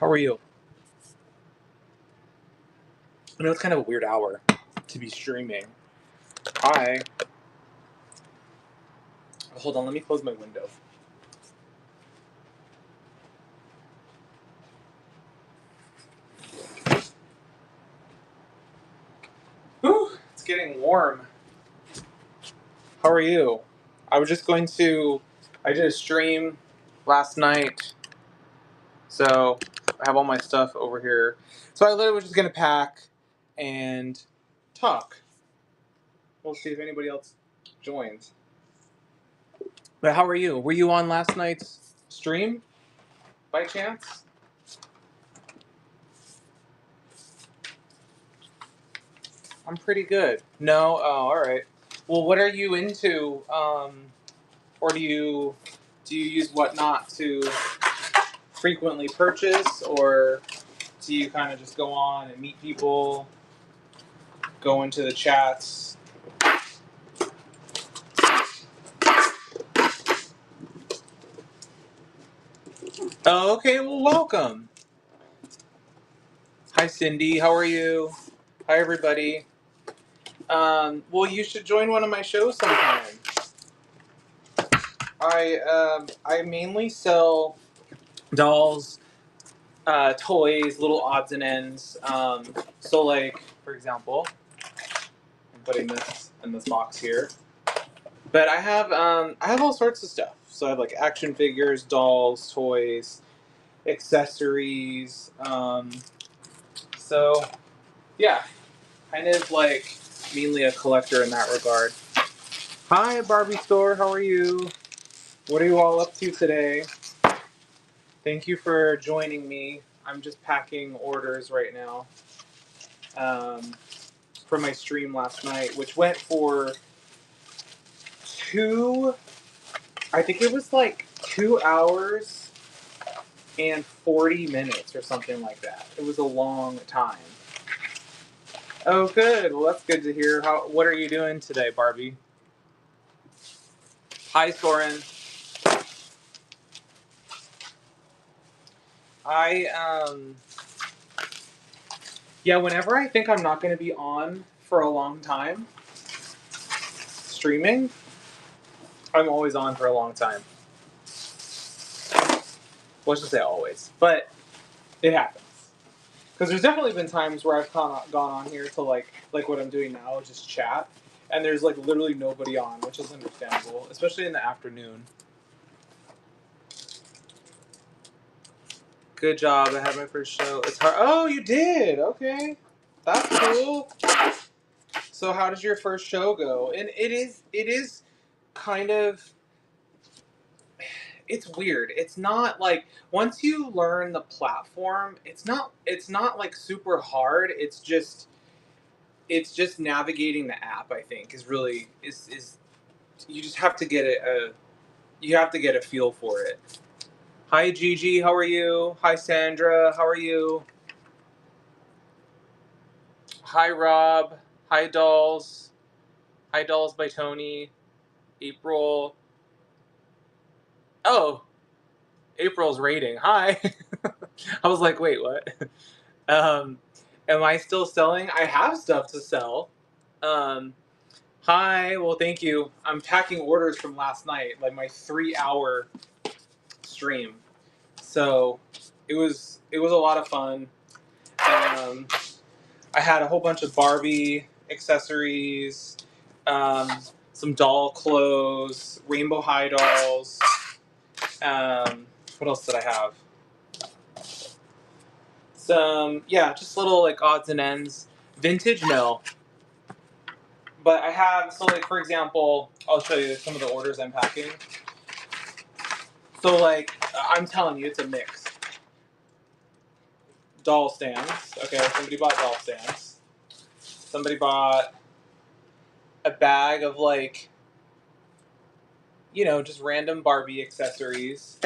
How are you? I know it's kind of a weird hour to be streaming. Hi. Hold on, let me close my window. Whew, it's getting warm. How are you? I did a stream last night, so I have all my stuff over here. So I literally was just going to pack and talk. We'll see if anybody else joins. But how are you? Were you on last night's stream by chance? I'm pretty good. No? Oh, all right. Well, what are you into? Or do you use Whatnot to frequently purchase, or do you kind of just go on and meet people, go into the chats? Oh, okay. Well, welcome. Hi, Cindy. How are you? Hi, everybody. Well, you should join one of my shows sometime. I mainly sell dolls, toys, little odds and ends. So, like, for example, I'm putting this in this box here. But I have all sorts of stuff. So I have like action figures, dolls, toys, accessories. So yeah, kind of like mainly a collector in that regard. Hi, Barbie Store. How are you? What are you all up to today? Thank you for joining me. I'm just packing orders right now for my stream last night, which went for I think it was like 2 hours and 40 minutes or something like that. It was a long time. Oh, good. Well, that's good to hear. What are you doing today, Barbie? Hi, Soren. I yeah. Whenever I think I'm not going to be on for a long time streaming, I'm always on for a long time. Well, let's just say always, but it happens. Because there's definitely been times where I've gone on here to like what I'm doing now, just chat, and there's like literally nobody on, which is understandable, especially in the afternoon. Good job. I had my first show. It's hard. Oh, you did. Okay, that's cool. So, how does your first show go? And it is kind of, it's weird. It's not like once you learn the platform, it's not like super hard. It's just navigating the app. I think is really is you just have to get a feel for it. Hi, Gigi. How are you? Hi, Sandra. How are you? Hi, Rob. Hi, Dolls. Hi, Dolls by Tony. April. Oh, April's rating. Hi. I was like, wait, what? Um, am I still selling? I have stuff to sell. Hi. Well, thank you. I'm packing orders from last night, like my 3-hour stream. So it was a lot of fun. I had a whole bunch of Barbie accessories, um, some doll clothes, rainbow high dolls. What else did I have? Just little like odds and ends. Vintage, no. But I have, so like for example, I'll show you some of the orders I'm packing. So like, I'm telling you, it's a mix. Doll stands. Okay, somebody bought doll stands. Somebody bought a bag of like, just random Barbie accessories.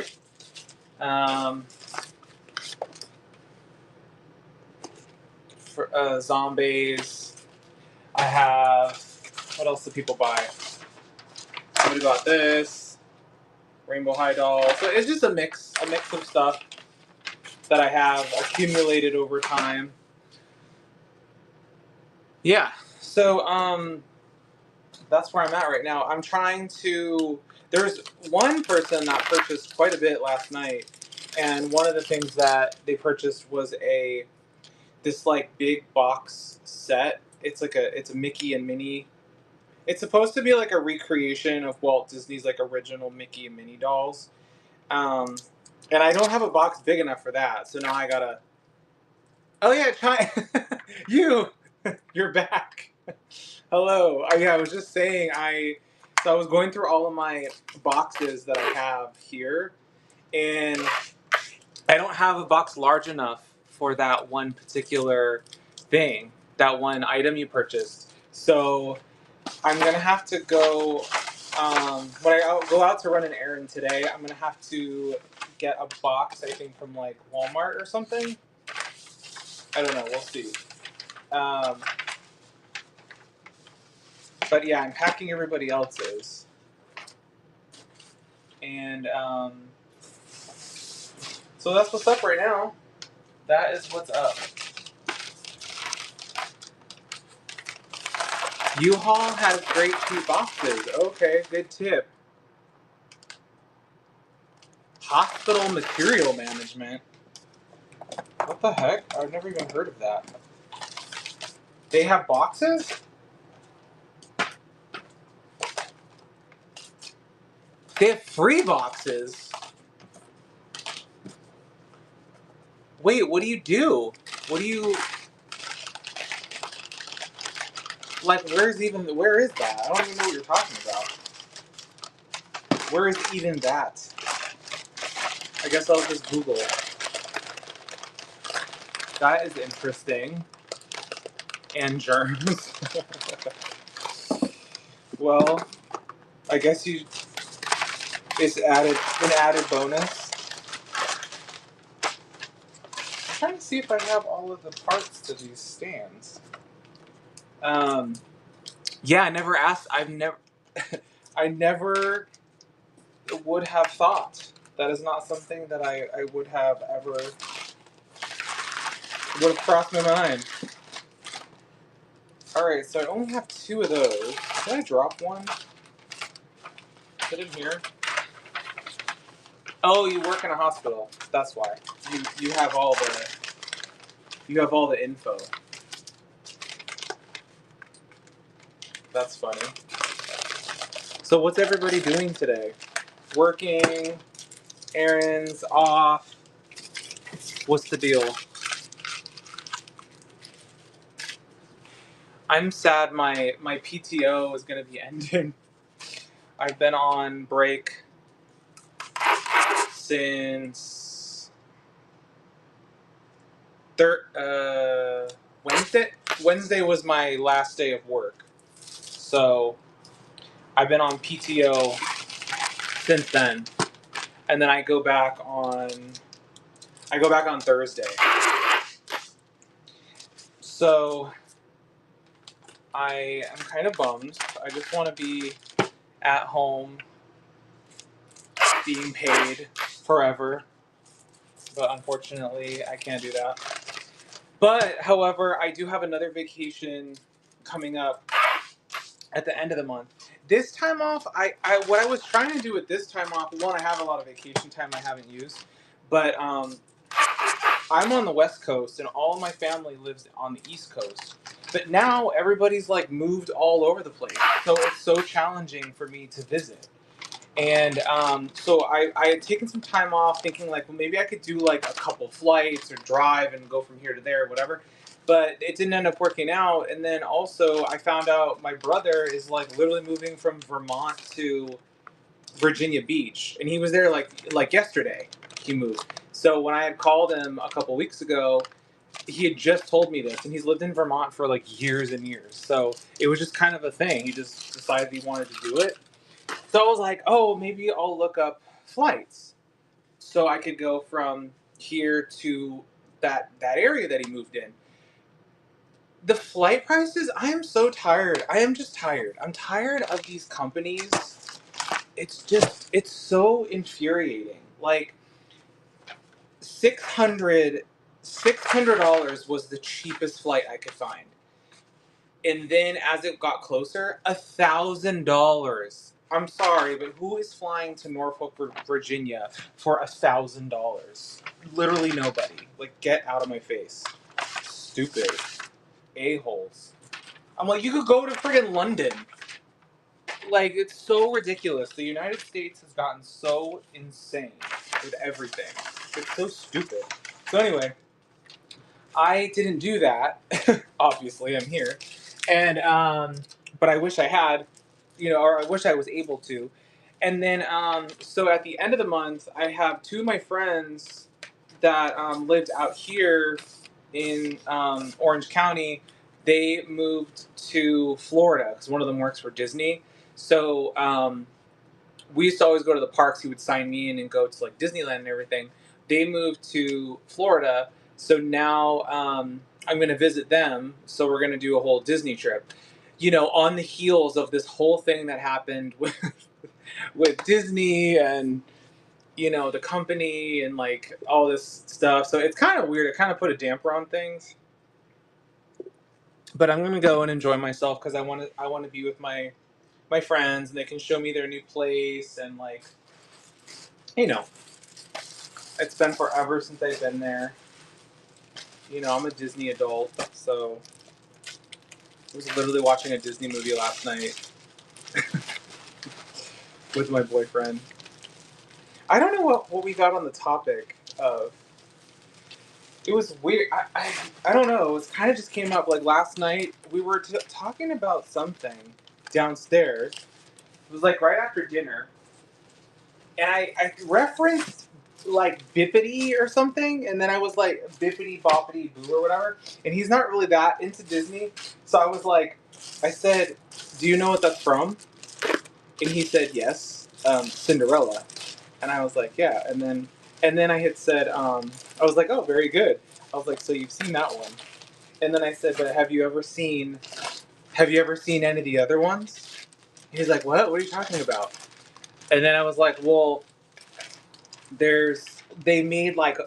For zombies. I have, what else do people buy? Somebody bought this. Rainbow High doll. So it's just a mix of stuff. that I have accumulated over time. Yeah, so that's where I'm at right now. I'm trying to. There's one person that purchased quite a bit last night, and one of the things that they purchased was this like big box set. It's a Mickey and Minnie. It's supposed to be like a recreation of Walt Disney's like original Mickey and Minnie dolls. Um, and I don't have a box big enough for that, so now I gotta. Oh yeah, you, you're back. Hello. Yeah, I was just saying so I was going through all of my boxes that I have here, and I don't have a box large enough for that one particular thing, that one item you purchased. So I'm gonna have to go. When I go out to run an errand today, I'm gonna have to get a box. I think from like Walmart or something. I don't know. We'll see. Um, but yeah, I'm packing everybody else's, and so that's what's up right now. That is what's up. U-Haul has great cheap boxes. Okay, good tip. Hospital material management. What the heck? I've never even heard of that. They have boxes? They have free boxes. Wait, what do you do? What do you like? Where is that? I don't even know what you're talking about. Where is even that? I guess I'll just Google it. That is interesting. And germs. Well, I guess it's an added bonus. I'm trying to see if I have all of the parts to these stands. Yeah, I never asked. I never would have thought. That is not something that I would have ever would have crossed my mind. All right, so I only have 2 of those. Did I drop one? Is it in here? Oh, you work in a hospital. That's why. You have all the info. That's funny. So what's everybody doing today? Working, errands, off. What's the deal? I'm sad my PTO is going to be ending. I've been on break since Wednesday. Wednesday was my last day of work. So I've been on PTO since then. And then I go back on Thursday. So I am kind of bummed. I just want to be at home being paid forever. But unfortunately, I can't do that. But, however, I do have another vacation coming up at the end of the month. This time off, what I was trying to do with this time off, one, I have a lot of vacation time I haven't used. But I'm on the West Coast, and all of my family lives on the East Coast. But now everybody's like moved all over the place. So it's so challenging for me to visit. And so I had taken some time off thinking like, well, maybe I could do like a couple flights or drive and go from here to there or whatever. But it didn't end up working out. And then also I found out my brother is like literally moving from Vermont to Virginia Beach. And he was there like yesterday he moved. So when I had called him a couple weeks ago, he had just told me this, and he's lived in Vermont for like years and years. So it was just kind of a thing. He just decided he wanted to do it. So I was like, oh, maybe I'll look up flights so I could go from here to that area that he moved in. The flight prices, I am so tired. I am just tired. I'm tired of these companies. It's so infuriating. Like, $600 was the cheapest flight I could find. And then as it got closer, $1,000. I'm sorry, but who is flying to Norfolk, Virginia for $1,000? Literally nobody. Like, get out of my face. Stupid a-holes. I'm like, you could go to friggin' London. Like, it's so ridiculous. The United States has gotten so insane with everything. It's so stupid. So anyway, I didn't do that. Obviously, I'm here, and but I wish I had, or I wish I was able to. And then, so at the end of the month, I have two of my friends that lived out here in Orange County. They moved to Florida because one of them works for Disney. So we used to always go to the parks. He would sign me in and go to like Disneyland and everything. They moved to Florida, so now I'm going to visit them. So we're going to do a whole Disney trip. On the heels of this whole thing that happened with Disney and the company and like all this stuff. So it's kind of weird. It kind of put a damper on things. But I'm going to go and enjoy myself because I want to be with my friends and they can show me their new place and like it's been forever since I've been there. I'm a Disney adult, so I was literally watching a Disney movie last night with my boyfriend. I don't know what we got on the topic of. It was weird. I don't know. It kind of just came up. Like last night, we were talking about something downstairs. It was like right after dinner. And I referenced like Bippity or something, and then I was like Bippity Boppity Boo or whatever. And he's not really that into Disney, so I said, "Do you know what that's from?" And he said, "Yes, Cinderella." And I was like, "Yeah." And then I had said, I was like, "Oh, very good." I was like, "So you've seen that one?" And then I said, "But have you ever seen any of the other ones?" He's like, "What? What are you talking about?" And then I was like, "Well, they made like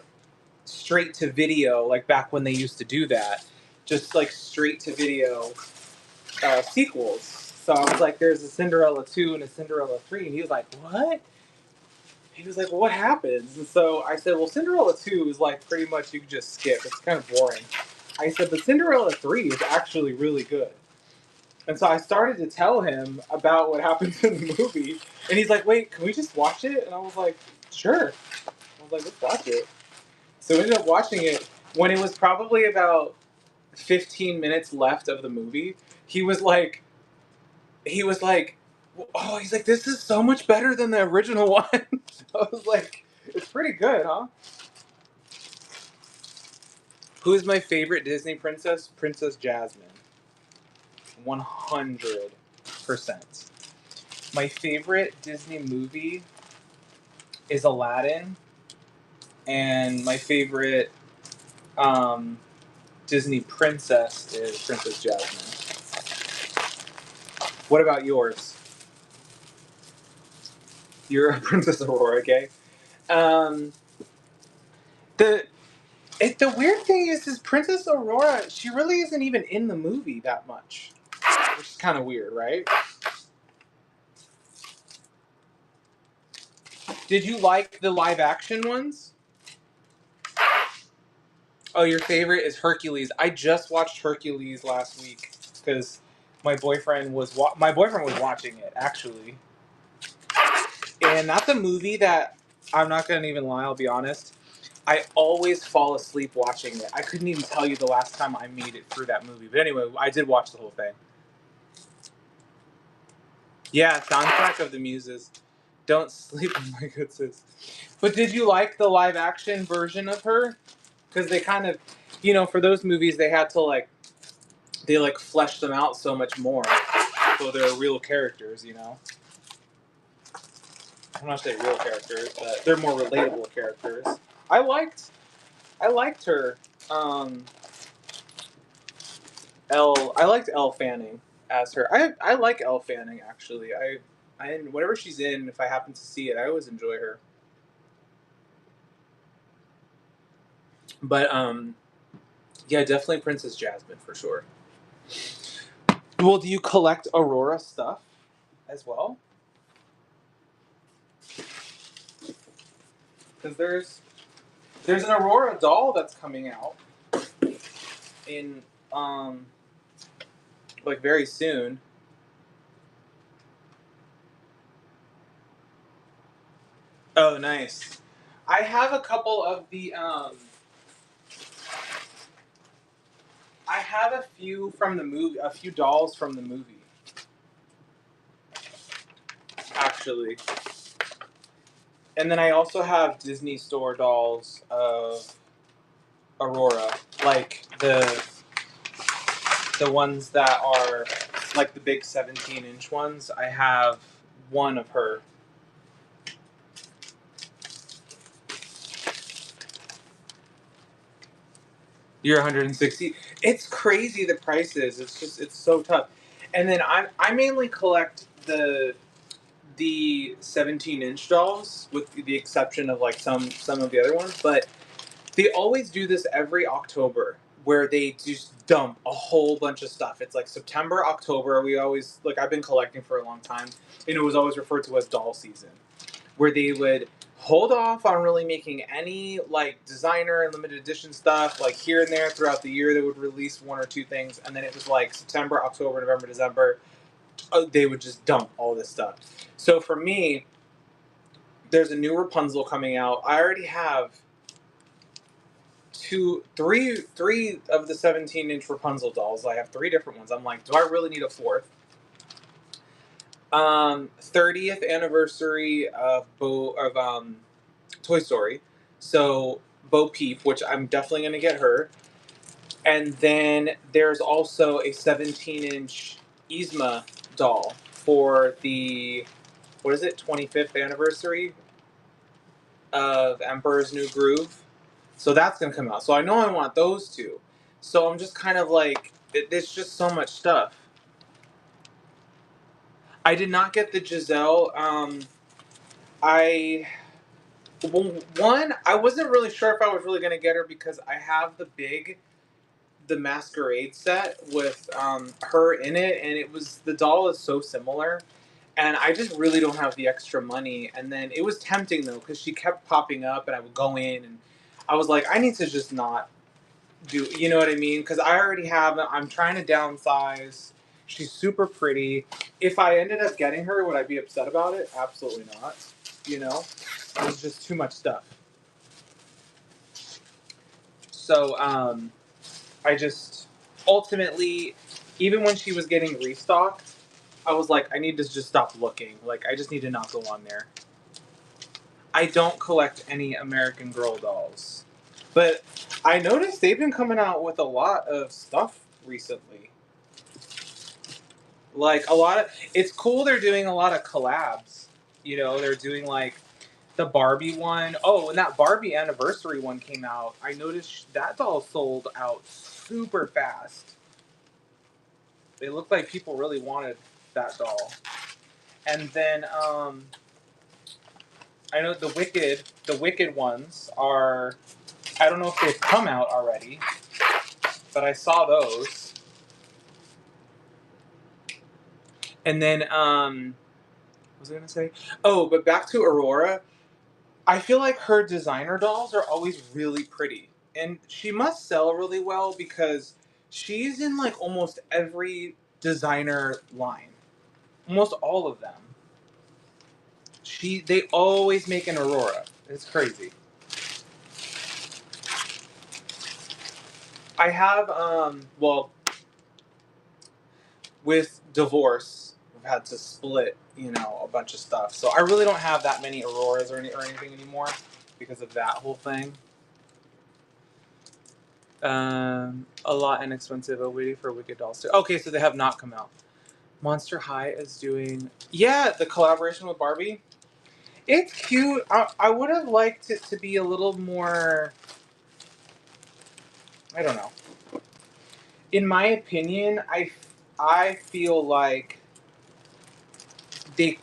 straight to video, like back when they used to do that, just like straight to video sequels." So I was like, "There's a Cinderella 2 and a Cinderella 3," and he was like, "What?" He was like, "Well, what happens?" And so I said, "Well, Cinderella 2 is like pretty much you can just skip. It's kind of boring." I said, "But Cinderella 3 is actually really good." And so I started to tell him about what happens in the movie, and he's like, "Wait, can we just watch it?" And I was like, "Sure." I was like, "Let's watch it." So we ended up watching it when it was probably about 15 minutes left of the movie. He was like, "Oh, he's like, this is so much better than the original one." I was like, "It's pretty good, huh?" Who's my favorite Disney princess? Princess Jasmine. 100%. My favorite Disney movie is Aladdin, and my favorite Disney princess is Princess Jasmine. What about yours? You're a Princess Aurora, okay? Um, the the weird thing is Princess Aurora. She really isn't even in the movie that much, which is kind of weird, right? Did you like the live action ones? Oh, your favorite is Hercules. I just watched Hercules last week because my boyfriend was watching it actually, and that's a movie that I'm not gonna even lie. I'll be honest. I always fall asleep watching it. I couldn't even tell you the last time I made it through that movie. But anyway, I did watch the whole thing. Yeah, soundtrack of the Muses. Don't sleep, my good sis. But did you like the live action version of her? Because they kind of, for those movies, they flesh them out so much more. So they're real characters. I'm not saying real characters, but they're more relatable characters. I liked, I liked her. Um, I liked Elle Fanning as her. I like Elle Fanning actually. Whatever she's in, if I happen to see it, I always enjoy her. But yeah, definitely Princess Jasmine for sure. Well, do you collect Aurora stuff as well? Because there's an Aurora doll that's coming out in like very soon. Oh, nice. I have a couple of the I have a few from the movie, a few dolls from the movie, actually. And then I also have Disney Store dolls of Aurora, like the ones that are like the big 17-inch ones. I have one of her. You're 160. It's crazy the prices. It's so tough. And then I mainly collect the 17-inch dolls, with the exception of like some of the other ones. But they always do this every October, where they just dump a whole bunch of stuff. It's like September, October. We always, like, I've been collecting for a long time, and it was always referred to as doll season, where they would hold off on really making any like designer and limited edition stuff. Like here and there throughout the year, they would release one or two things, and then it was like September, October, November, December. They would just dump all this stuff. So for me, there's a new Rapunzel coming out. I already have three of the 17-inch Rapunzel dolls. I have three different ones. I'm like, do I really need a fourth? 30th anniversary of Toy Story. So Bo Peep, which I'm definitely gonna get her. And then there's also a 17-inch Yzma doll for the, what is it, 25th anniversary of Emperor's New Groove. So that's gonna come out. So I know I want those two. So I'm just kind of like, there's just so much stuff. I did not get the Giselle. I one, I wasn't really sure if I was really gonna get her because I have the Masquerade set with her in it, and it was, the doll is so similar, and I just really don't have the extra money. And then it was tempting though because she kept popping up, and I would go in, and I was like, I need to just not do, you know what I mean? Because I already have, I'm trying to downsize. She's super pretty. If I ended up getting her, would I be upset about it? Absolutely not. You know, it was just too much stuff. So I just ultimately, even when she was getting restocked, I was like, I need to just stop looking. Like, I just need to not go on there. I don't collect any American Girl dolls, but I noticed they've been coming out with a lot of stuff recently. Like a lot of, it's cool. They're doing a lot of collabs. You know, they're doing like the Barbie one. Oh, and that Barbie anniversary one came out. I noticed that doll sold out super fast. They looked like people really wanted that doll. And then I know the Wicked ones are. I don't know if they've come out already, but I saw those. And then what was I gonna say? Oh, but back to Aurora. I feel like her designer dolls are always really pretty, and she must sell really well because she's in like almost every designer line, almost all of them. They always make an Aurora. It's crazy. I have well, with divorce, we've had to split, a bunch of stuff. So I really don't have that many Auroras or anything anymore because of that whole thing. A lot inexpensive. Oh, waiting for Wicked Dolls to. Okay, so they have not come out. Monster High is doing, yeah, the collaboration with Barbie. It's cute. I would have liked it to be a little more. I don't know. In my opinion, I feel like they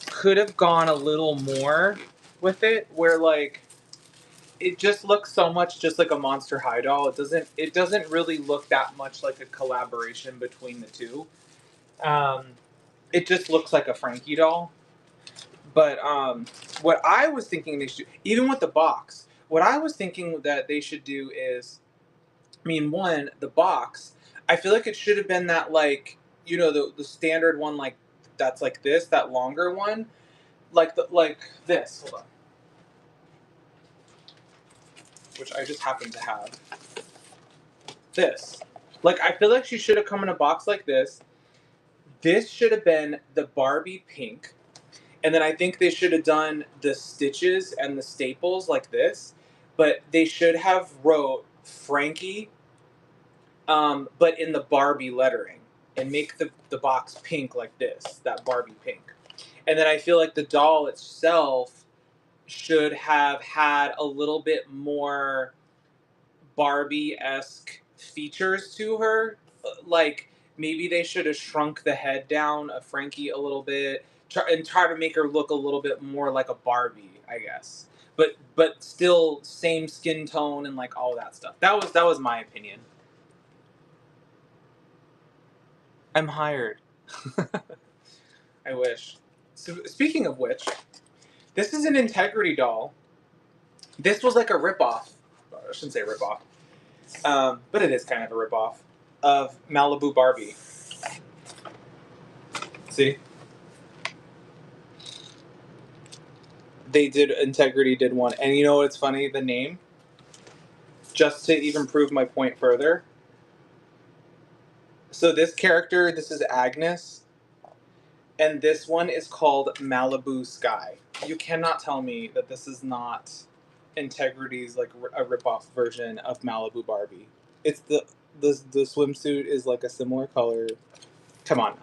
could have gone a little more with it, where like it just looks so much just like a Monster High doll. It doesn't really look that much like a collaboration between the two. Um, it just looks like a Frankie doll. But what I was thinking they should, even with the box, what I was thinking that they should do is, I mean, one, the box, I feel like it should have been that, like, you know, the standard one, like, that's like this, that longer one, like this. Hold on. Which I just happen to have. This. Like, I feel like she should have come in a box like this. This should have been the Barbie pink. And then I think they should have done the stitches and the staples like this. But they should have wrote Frankie, but in the Barbie lettering. And make the box pink like this, that Barbie pink. And then I feel like the doll itself should have had a little bit more Barbie-esque features to her. Like, maybe they should have shrunk the head down of Frankie a little bit, and try to make her look a little bit more like a Barbie, I guess. But still same skin tone and like all that stuff. That was my opinion. I'm hired. I wish. So speaking of which, this is an Integrity doll. This was like a ripoff. I shouldn't say ripoff. But it is kind of a ripoff of Malibu Barbie. See? Integrity did one. And you know what's funny? The name? Just to even prove my point further. So this character, this is Agnes. And this one is called Malibu Sky. You cannot tell me that this is not Integrity's, like, a ripoff version of Malibu Barbie. It's the swimsuit is like a similar color. Come on now.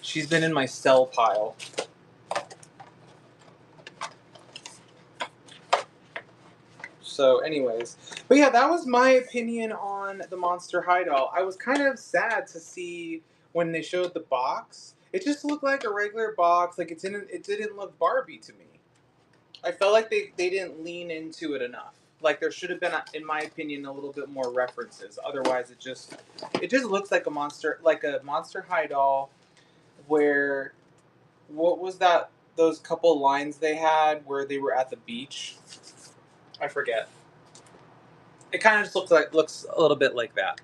She's been in my sell pile. So anyways, but yeah, that was my opinion on the Monster High doll. I was kind of sad to see when they showed the box. It just looked like a regular box. Like, it didn't look Barbie to me. I felt like they didn't lean into it enough. Like, there should have been, in my opinion, a little bit more references. Otherwise, it just looks like a Monster High doll. Where, what was that? Those couple lines they had where they were at the beach. I forget. It kind of just looks a little bit like that.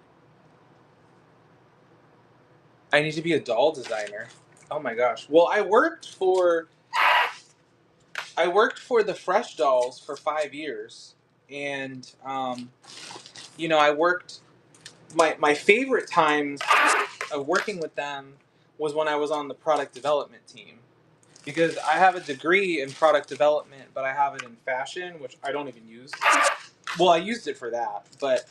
I need to be a doll designer. Oh my gosh. Well, I worked for the Fresh Dolls for 5 years, and you know, I worked. My favorite times of working with them was when I was on the product development team, because I have a degree in product development, but I have it in fashion, which I don't even use. Well, I used it for that, but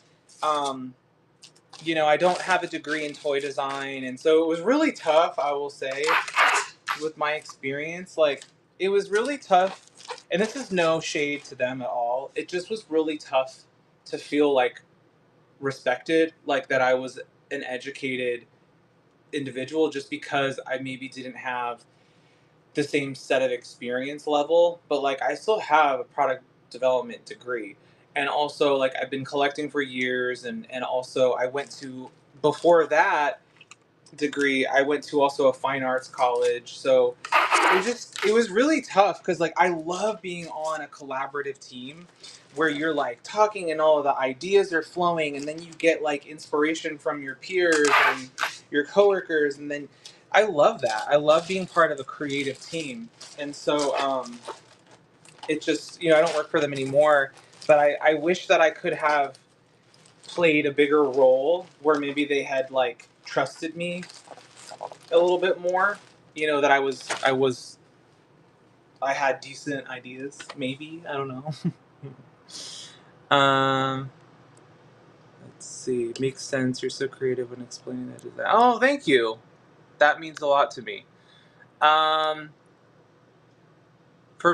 you know, I don't have a degree in toy design, and so it was really tough, I will say, with my experience. Like, it was really tough, and this is no shade to them at all. It just was really tough to feel like respected, like that I was an educated individual, just because I maybe didn't have the same set of experience level, but like I still have a product development degree. And also, like, I've been collecting for years, and also I went to, before that degree, I went to also a fine arts college. So it was really tough, because like I love being on a collaborative team where you're like talking and all of the ideas are flowing, and then you get like inspiration from your peers and your coworkers, and then I love that. I love being part of a creative team. And so it just, you know, I don't work for them anymore, but I wish that I could have played a bigger role where maybe they had like trusted me a little bit more. You know, that I had decent ideas, maybe. I don't know. Let's see. Makes sense. You're so creative when explaining that. Oh, thank you. That means a lot to me. For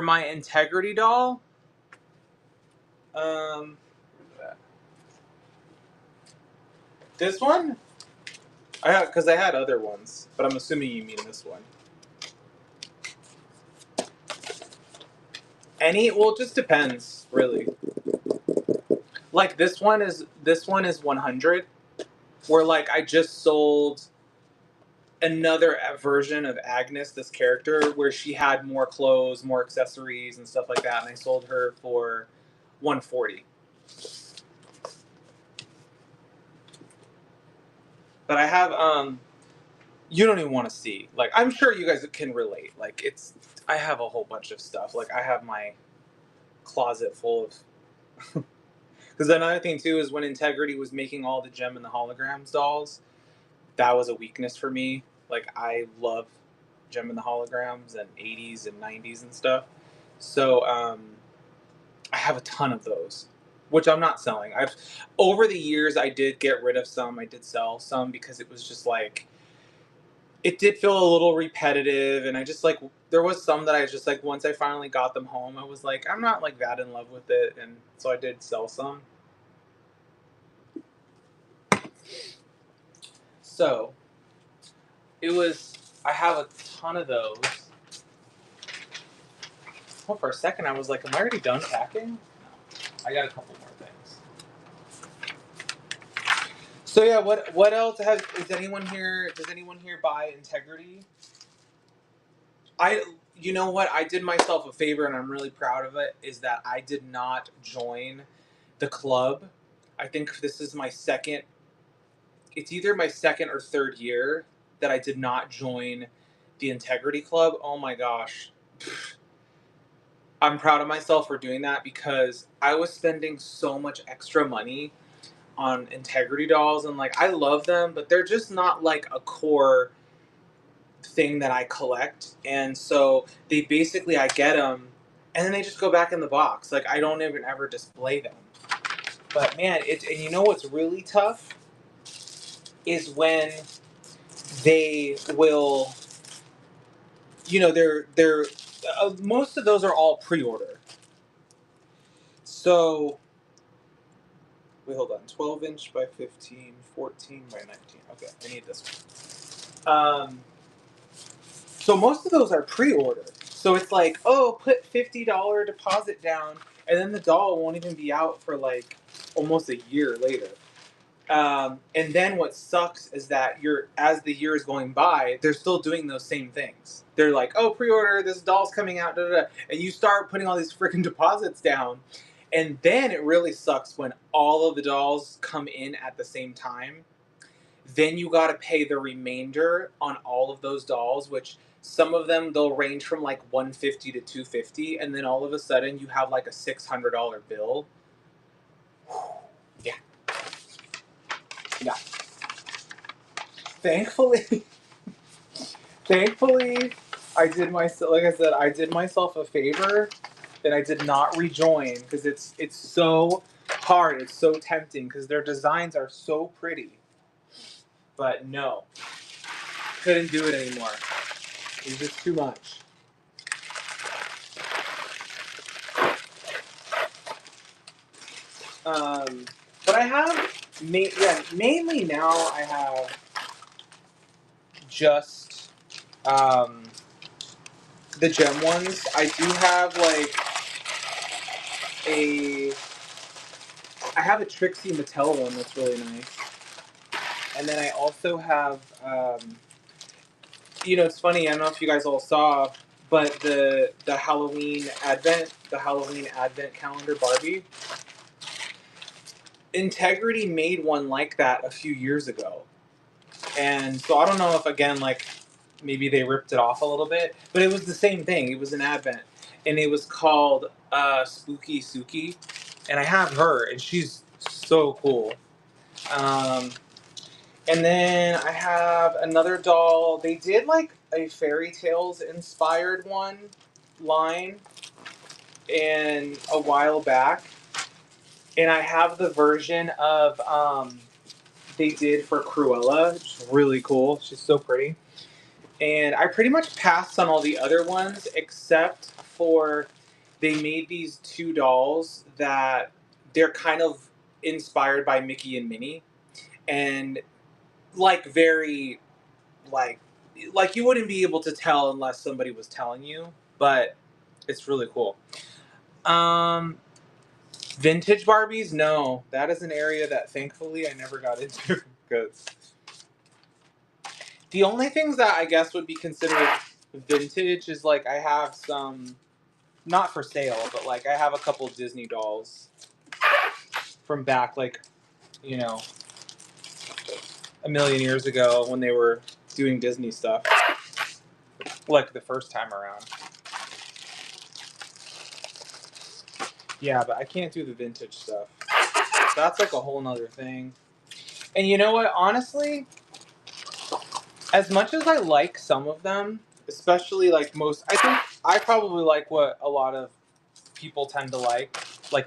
my Integrity doll, this one, because I had other ones, but I'm assuming you mean this one. Well, it just depends, really. Like this one is 100. Where like I just sold another version of Agnes, this character, where she had more clothes, more accessories, and stuff like that, and I sold her for 140. But I have you don't even want to see. Like I'm sure you guys can relate. Like I have a whole bunch of stuff. Like I have my closet full of. Because another thing too is when Integrity was making all the Gem and the Holograms dolls, that was a weakness for me. Like I love Gem and the Holograms and 80s and 90s and stuff. So I have a ton of those, which I'm not selling. I've over the years I did get rid of some. I did sell some because it was just like it did feel a little repetitive, and I just like there was some that I just like once I finally got them home, I was like I'm not like that in love with it, and so I did sell some. So it was I have a ton of those. Well, for a second I was like, am I already done packing? No, I got a couple more things. So yeah, what else is anyone here? Does anyone here buy Integrity? You know what? I did myself a favor, and I'm really proud of it. Is that I did not join the club. I think this is my second. It's either my second or third year that I did not join the Integrity Club. Oh my gosh. I'm proud of myself for doing that because I was spending so much extra money on Integrity dolls, and like I love them, but they're just not like a core thing that I collect. And so they basically I get them and then they just go back in the box. Like I don't even ever display them. But man, and you know what's really tough is when they will, they're most of those are all pre-order. So wait, hold on. 12-inch by 15, 14 by 19. Okay, I need this one. So most of those are pre-order. So it's like, oh, put $50 deposit down, and then the doll won't even be out for like almost a year later. And then what sucks is that as the year is going by, they're still doing those same things. They're like, oh, pre-order, this doll's coming out, da, da, da. And you start putting all these freaking deposits down. And then it really sucks when all of the dolls come in at the same time. Then you got to pay the remainder on all of those dolls, which some of them they'll range from like $150 to $250, and then all of a sudden you have like a $600 bill. Yeah. Yeah. Thankfully, I did myself a favor, and I did not rejoin because it's so hard. It's so tempting because their designs are so pretty. But no, couldn't do it anymore. It was just too much. But I have, mainly now I have just the gem ones. I do have like I have a Trixie Mattel one that's really nice. And then I also have, it's funny, I don't know if you guys all saw, but the Halloween Advent calendar Barbie, Integrity made one like that a few years ago. And so I don't know if, again, like, maybe they ripped it off a little bit, but it was the same thing. It was an Advent. And it was called Spooky Suki. And I have her, and she's so cool. And then I have another doll. They did like a Fairy Tales inspired one line in a while back. And I have the version of they did for Cruella, which is really cool. She's so pretty. And I pretty much passed on all the other ones except for they made these two dolls that they're kind of inspired by Mickey and Minnie. And like very like you wouldn't be able to tell unless somebody was telling you, but it's really cool. Vintage Barbies? No, that is an area that thankfully I never got into. Because the only things that I guess would be considered vintage is like I have some, not for sale, but like I have a couple Disney dolls from back, like, you know, a million years ago when they were doing Disney stuff, like the first time around. Yeah, but I can't do the vintage stuff. That's like a whole nother thing. And you know what? Honestly, as much as I like some of them, especially like most, I think I probably like what a lot of people tend to like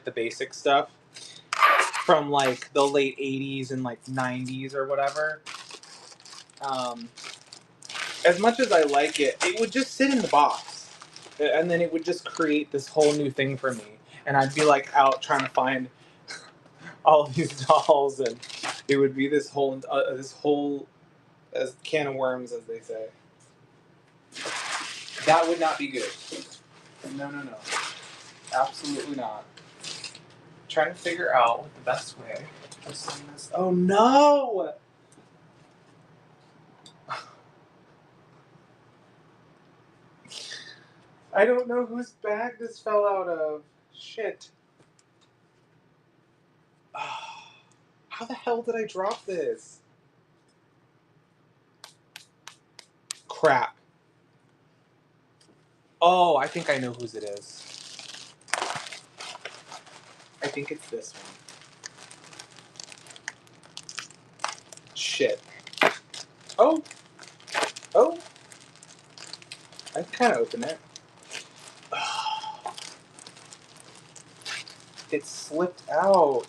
the basic stuff from like the late 80s and like 90s or whatever. Um, as much as I like it, it would just sit in the box. And then it would just create this whole new thing for me. And I'd be like out trying to find all of these dolls, and it would be this whole as can of worms, as they say. That would not be good. No, no, no. Absolutely not. Trying to figure out what the best way to send this. Oh no! I don't know whose bag this fell out of. Shit. How the hell did I drop this? Crap. Oh, I think I know whose it is. I think it's this one. Shit. Oh. Oh. I can kind of open it. It slipped out.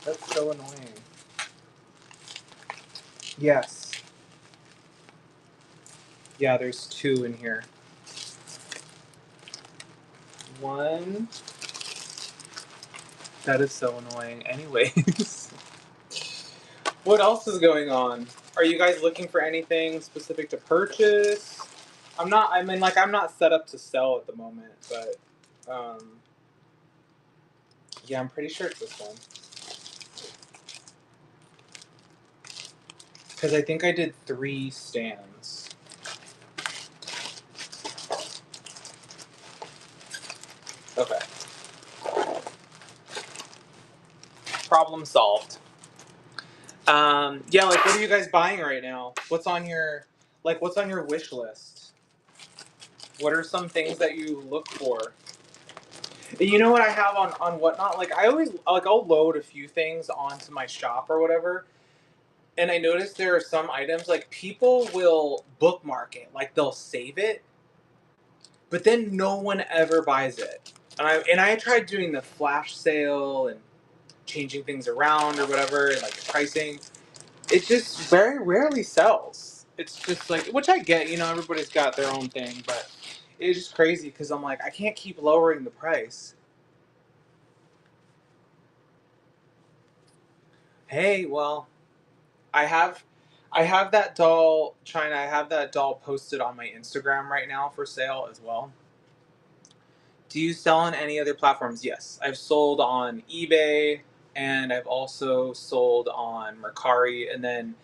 That's so annoying. Yes. Yeah, there's two in here. One. That is so annoying. Anyways. What else is going on? Are you guys looking for anything specific to purchase? I'm not set up to sell at the moment, but yeah, I'm pretty sure it's this one. Because I think I did 3 stands. Okay. Problem solved. Yeah, like what are you guys buying right now? What's on your wish list? What are some things that you look for? And you know what I have on Whatnot? Like I always like I'll load a few things onto my shop or whatever. And I noticed there are some items like people will bookmark it, like they'll save it, but then no one ever buys it. And I tried doing the flash sale and changing things around or whatever, and like the pricing. It just very rarely sells. It's just like, which I get, everybody's got their own thing, but it's just crazy because I'm like, I can't keep lowering the price. Hey, well, I have I have that doll, China. I have that doll posted on my Instagram right now for sale as well. Do you sell on any other platforms? Yes. I've sold on eBay, and I've also sold on Mercari, and then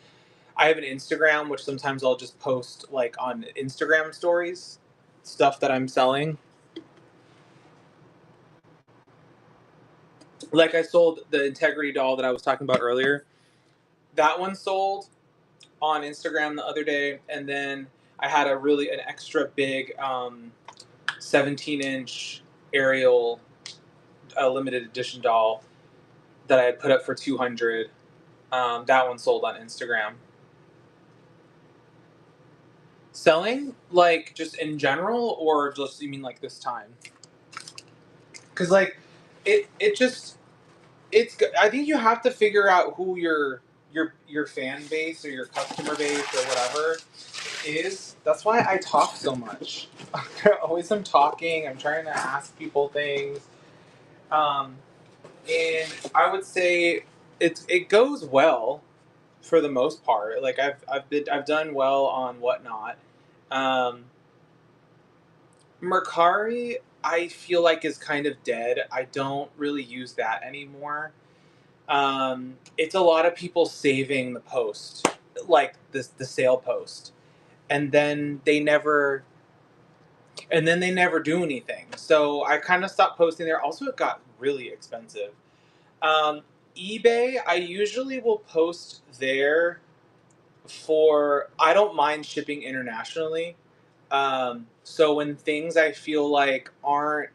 I have an Instagram which sometimes I'll just post like on Instagram stories stuff that I'm selling. Like I sold the Integrity doll that I was talking about earlier. That one sold on Instagram the other day, and then I had an extra big 17-inch Ariel limited edition doll that I had put up for 200. That one sold on Instagram. Selling like just in general, or just you mean like this time? Because like it just I think you have to figure out who your fan base or your customer base or whatever is. That's why I talk so much. Always I'm talking. I'm trying to ask people things, and I would say it goes well for the most part. Like I've done well on Whatnot. Um, Mercari, I feel like is kind of dead. I don't really use that anymore. It's a lot of people saving the post, like the sale post, and then they never do anything. So I kind of stopped posting there. Also, it got really expensive. Um, eBay, I usually will post there for. I don't mind shipping internationally. So when things I feel like aren't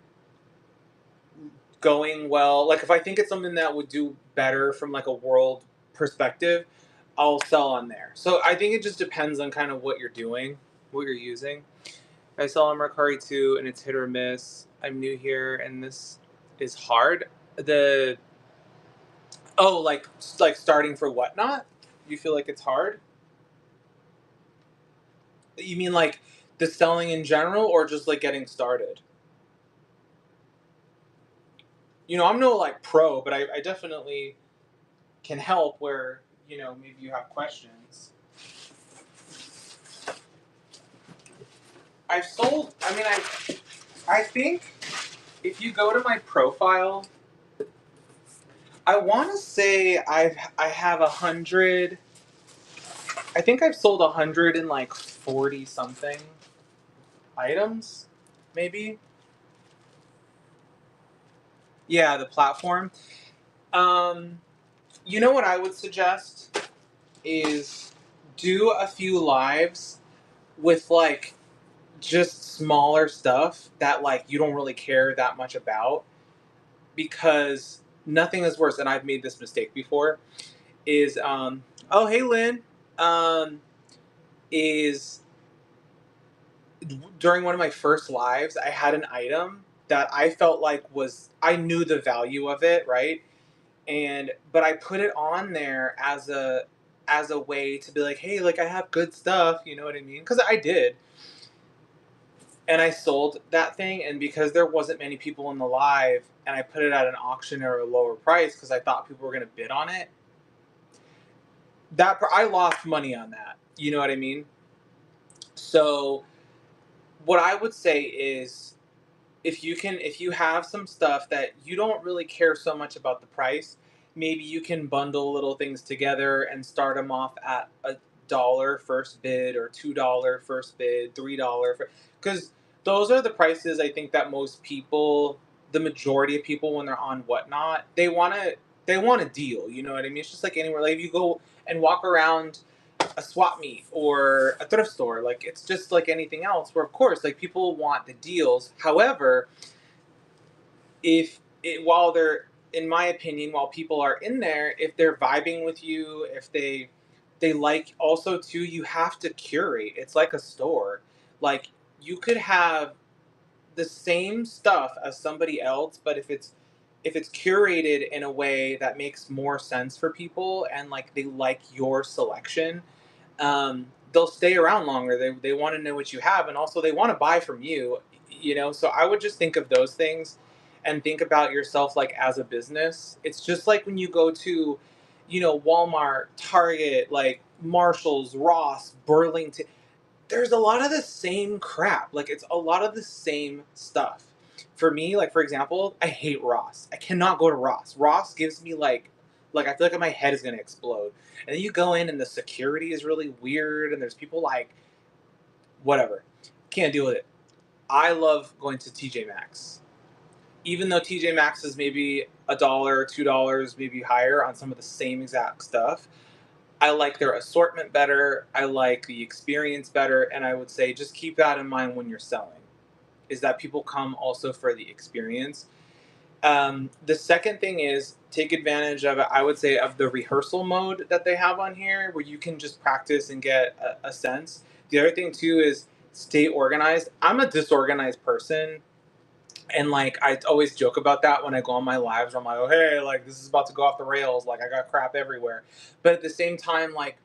going well, like if I think it's something that would do better from like a world perspective, I'll sell on there. So I think it just depends on kind of what you're doing, what you're using. I sell on Mercari too, and it's hit or miss. I'm new here, and this is hard. The like starting for Whatnot. You feel like it's hard? You mean like the selling in general, or just like getting started? I'm no like pro, but I definitely can help where maybe you have questions. I've sold. I mean, I think if you go to my profile, I want to say I have 100. I think I've sold 140 something items, maybe. Yeah, the platform. Um, what I would suggest is do a few lives with like just smaller stuff that like you don't really care that much about, because nothing is worse, and I've made this mistake before, is oh hey Lynn, um is during one of my first lives I had an item that I felt like I knew the value of it, right? But I put it on there as a way to be like, hey, like I have good stuff, you know what I mean? Because I did. And I sold that thing, and because there wasn't many people in the live, and I put it at an auction or a lower price because I thought people were going to bid on it, that I lost money on that. You know what I mean? So what I would say is, if you have some stuff that you don't really care so much about the price, maybe you can bundle little things together and start them off at $1 first bid, or $2 first bid, $3 because those are the prices I think that most people, the majority of people, when they're on Whatnot, they want a deal. You know what I mean? It's just like anywhere. Like if you go and walk around a swap meet or a thrift store, like it's just like anything else, where of course like people want the deals. However, if it while they're in my opinion, while people are in there, if they're vibing with you, if they like, also too, you have to curate. It's like a store. Like you could have the same stuff as somebody else, but if it's curated in a way that makes more sense for people, and like they like your selection, they'll stay around longer. They want to know what you have, and also they want to buy from you. So I would just think of those things, and think about yourself like as a business. It's just like when you go to, Walmart, Target, like Marshalls, Ross, Burlington. There's a lot of the same crap. Like it's a lot of the same stuff. For me, like for example, I hate Ross. I cannot go to Ross. Ross gives me like I feel like my head is gonna explode. And then you go in and the security is really weird, and there's people like whatever. Can't deal with it. I love going to TJ Maxx. Even though TJ Maxx is maybe $1, $2, maybe higher on some of the same exact stuff, I like their assortment better. I like the experience better. And I would say just keep that in mind when you're selling, is that people come also for the experience. The second thing is take advantage of, I would say, of the rehearsal mode that they have on here, where you can just practice and get a sense. The other thing too is stay organized. I'm a disorganized person, and like I always joke about that when I go on my lives, where I'm like, oh hey, like this is about to go off the rails, like I got crap everywhere. But at the same time, like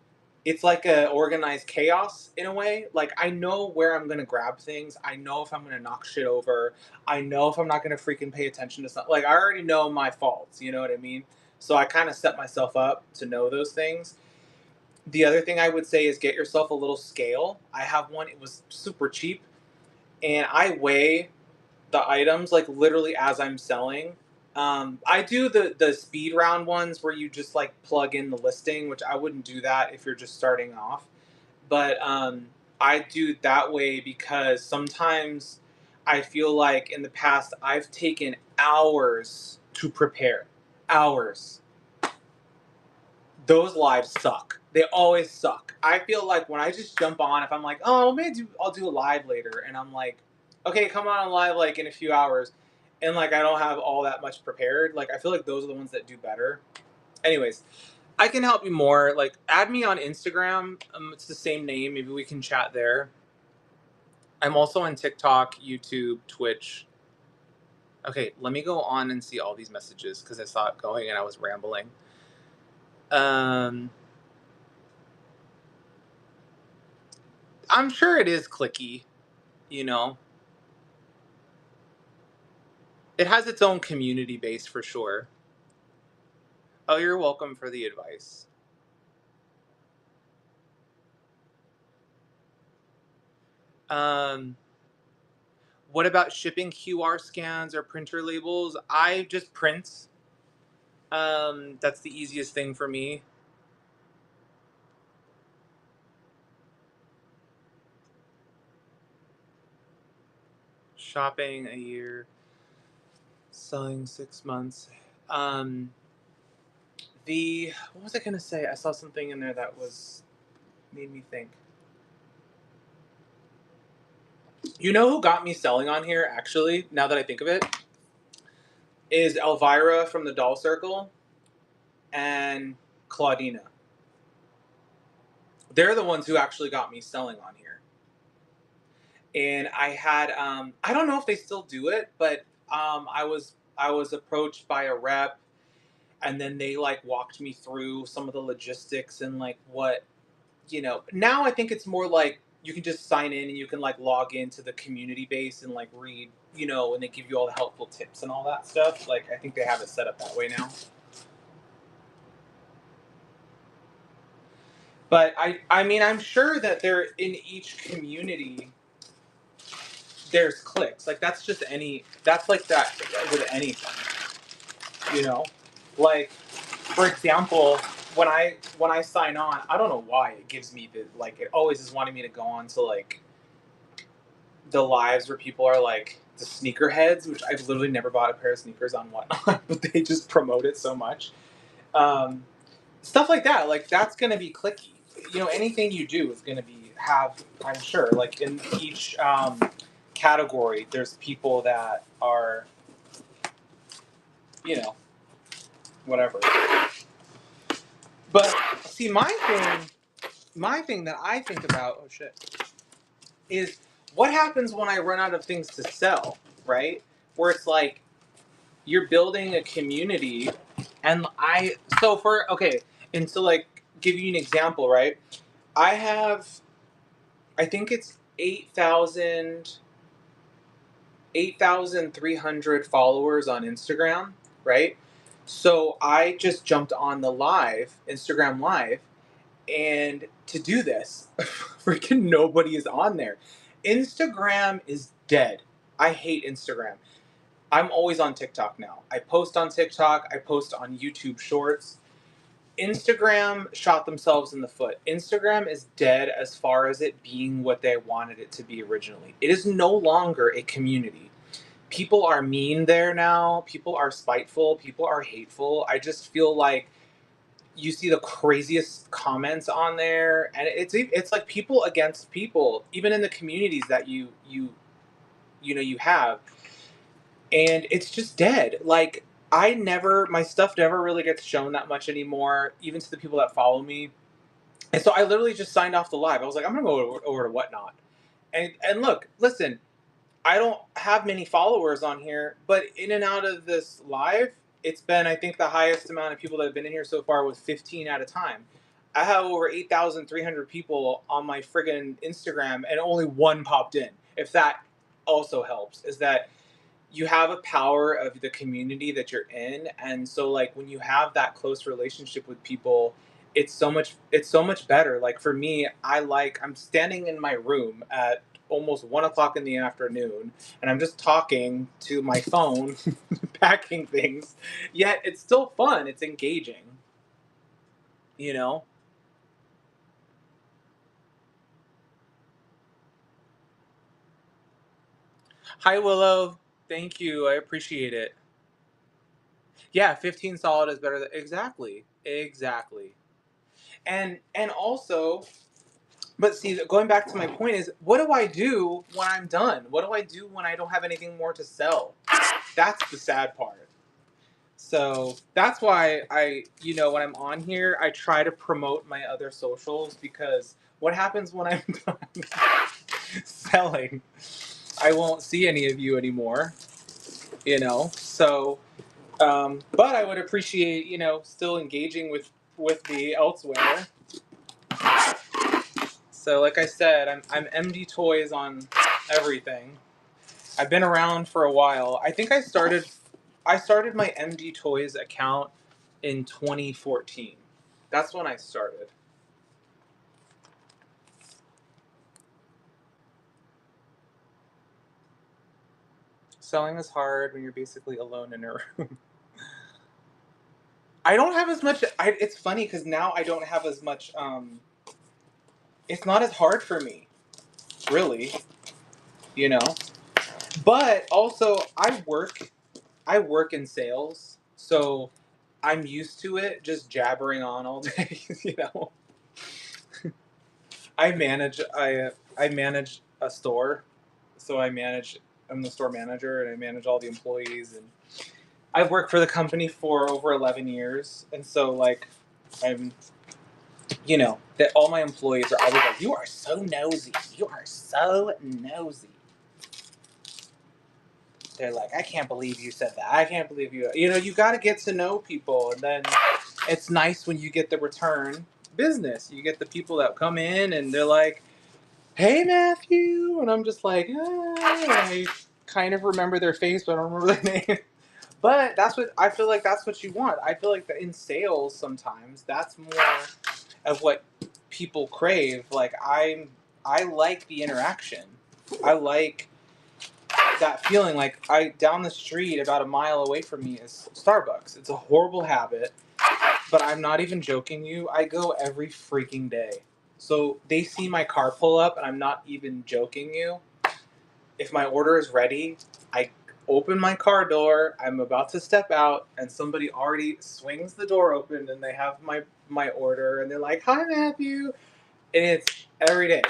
it's like a organized chaos in a way. Like I know where I'm gonna grab things. I know if I'm gonna knock shit over. I know if I'm not gonna freaking pay attention to something. Like I already know my faults. You know what I mean? So I kind of set myself up to know those things. The other thing I would say is get yourself a little scale. I have one. It was super cheap, and I weigh the items like literally as I'm selling. I do the speed round ones where you just like plug in the listing, which I wouldn't do that if you're just starting off. But I do that way because sometimes I feel like in the past I've taken hours to prepare. Hours. Those lives suck. They always suck. I feel like when I just jump on, if I'm like, oh, maybe I'll do a live later, and I'm like, okay, come on live like in a few hours, and like I don't have all that much prepared. Like I feel like those are the ones that do better. Anyways, I can help you more. Like add me on Instagram. It's the same name. Maybe we can chat there. I'm also on TikTok, YouTube, Twitch. Okay, let me go on and see all these messages because I saw it going and I was rambling. I'm sure it is clicky, you know. It has its own community base for sure. Oh, you're welcome for the advice. Um, what about shipping QR scans or printer labels? I just print. That's the easiest thing for me. Shopping a year, selling 6 months. Um, what was I gonna say? I saw something in there that was made me think. You know who got me selling on here? Actually, now that I think of it, is Elvira from the Doll Circle and Claudina. They're the ones who actually got me selling on here. And I had I don't know if they still do it, but I was approached by a rep, and then they like walked me through some of the logistics and like what, now I think it's more like you can just sign in and you can like log into the community base and like read, and they give you all the helpful tips and all that stuff. Like I think they have it set up that way now. But I mean I'm sure that they're in each community there's clicks. Like that's like that with anything, you know? Like for example, when I sign on, I don't know why it gives me the like it always is wanting me to go on to like the lives where people are like the sneakerheads, which I've literally never bought a pair of sneakers on Whatnot, but they just promote it so much. Um, Stuff like that, like that's gonna be clicky. Anything you do is gonna be have. I'm sure, like in each category, there's people that are, you know, whatever. But see, my thing that I think about, oh shit, is what happens when I run out of things to sell, right? Where it's like you're building a community, and so for okay, and to like give you an example, right? I have, I think it's 8,300 followers on Instagram, right? So I just jumped on the Instagram live, and to do this, freaking nobody is on there. Instagram is dead. I hate Instagram. I'm always on TikTok now. I post on TikTok, I post on YouTube Shorts. Instagram shot themselves in the foot. Instagram is dead as far as it being what they wanted it to be originally. It is no longer a community. People are mean there now. People are spiteful. People are hateful. I just feel like you see the craziest comments on there, and it's like people against people, even in the communities that you have, and it's just dead. Like my stuff never really gets shown that much anymore, even to the people that follow me. And so I literally just signed off the live. I was like, I'm gonna go over to Whatnot, and look, listen, I don't have many followers on here, but in and out of this live, it's been, I think, the highest amount of people that have been in here so far was 15 at a time. I have over 8,300 people on my friggin' Instagram, and only one popped in. If that also helps, is that you have a power of the community that you're in, and so like when you have that close relationship with people, it's so much better. Like for me, I'm standing in my room at almost 1 o'clock in the afternoon, and I'm just talking to my phone, packing things. Yet it's still fun. It's engaging. You know. Hi Willow. Thank you. I appreciate it. Yeah, 15 solid is better than exactly. Exactly. And also, but see, going back to my point is, what do I do when I'm done? What do I do when I don't have anything more to sell? That's the sad part. So that's why when I'm on here, I try to promote my other socials, because what happens when I'm done selling? I won't see any of you anymore, So, but I would appreciate, still engaging with me elsewhere. So, like I said, I'm MD Toys on everything. I've been around for a while. I think I started my MD Toys account in 2014. That's when I started. Selling is hard when you're basically alone in a room. I don't have as much. It's funny because now I don't have as much. It's not as hard for me, really. You know. But also, I work in sales, so I'm used to it, just jabbering on all day. You know. I manage a store, so I'm the store manager, and I manage all the employees, and I've worked for the company for over 11 years, and so like I'm that all my employees are always like, "You are so nosy. You are so nosy." They're like, "I can't believe you said that. I can't believe you." You got to get to know people, and then it's nice when you get the return business. You get the people that come in and they're like, "Hey, Matthew," and I'm just like, I kind of remember their face, but I don't remember their name. But that's what I feel like. That's what you want. I feel like that in sales, sometimes that's more of what people crave. Like I like the interaction. I like that feeling. Like down the street, about a mile away from me, is Starbucks. It's a horrible habit, but I'm not even joking you. I go every freaking day. So they see my car pull up, and I'm not even joking you. If my order is ready, I open my car door, I'm about to step out, and somebody already swings the door open, and they have my order, and they're like, "Hi, Matthew." And it's every day,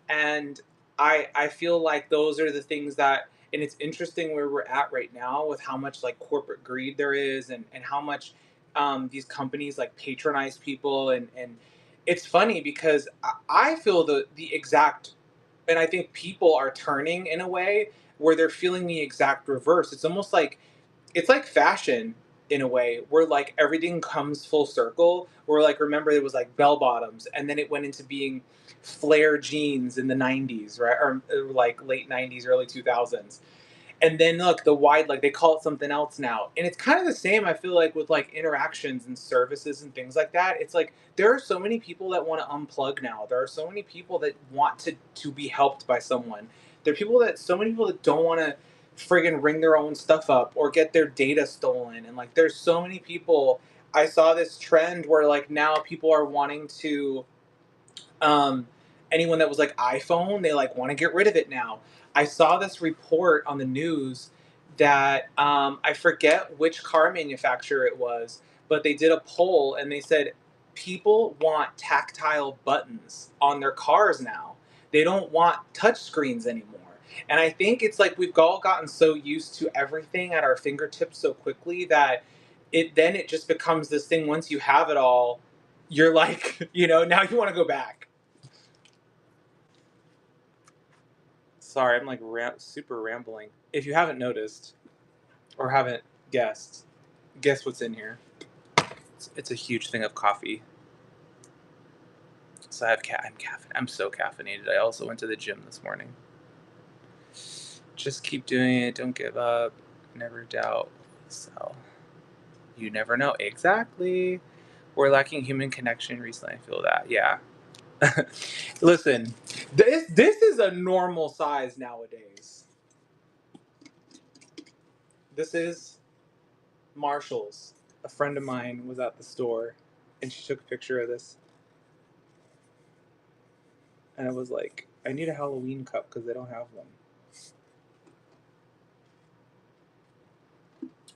and I feel like those are the things that. And it's interesting where we're at right now with how much like corporate greed there is, and how much these companies like patronize people, and it's funny because I feel the exact. And I think people are turning in a way where they're feeling the exact reverse. It's like fashion in a way, where like everything comes full circle. Where like, remember, it was like bell bottoms, and then it went into being flare jeans in the 90s, right? Or like late 90s, early 2000s. And then look, the wide, like they call it something else now. And it's kind of the same, I feel like, with like interactions and services and things like that. It's like there are so many people that want to unplug now. There are so many people that want to be helped by someone. There are so many people that don't want to friggin' ring their own stuff up or get their data stolen. And like there's so many people. I saw this trend where like now people are wanting to um, anyone that was like iPhone, they like want to get rid of it now. I saw this report on the news that I forget which car manufacturer it was, but they did a poll and they said people want tactile buttons on their cars now. They don't want touch screens anymore. And I think it's like we've all gotten so used to everything at our fingertips so quickly that it just becomes this thing. Once you have it all, you're like, now you want to go back. Sorry, I'm like super rambling. If you haven't noticed or haven't guessed, guess what's in here? It's a huge thing of coffee. So I'm so caffeinated. I also went to the gym this morning. Just keep doing it. Don't give up. Never doubt. So you never know. Exactly. We're lacking human connection recently. I feel that. Yeah. Listen, this is a normal size nowadays. This is Marshall's. A friend of mine was at the store, and she took a picture of this, and I was like, I need a Halloween cup because they don't have one.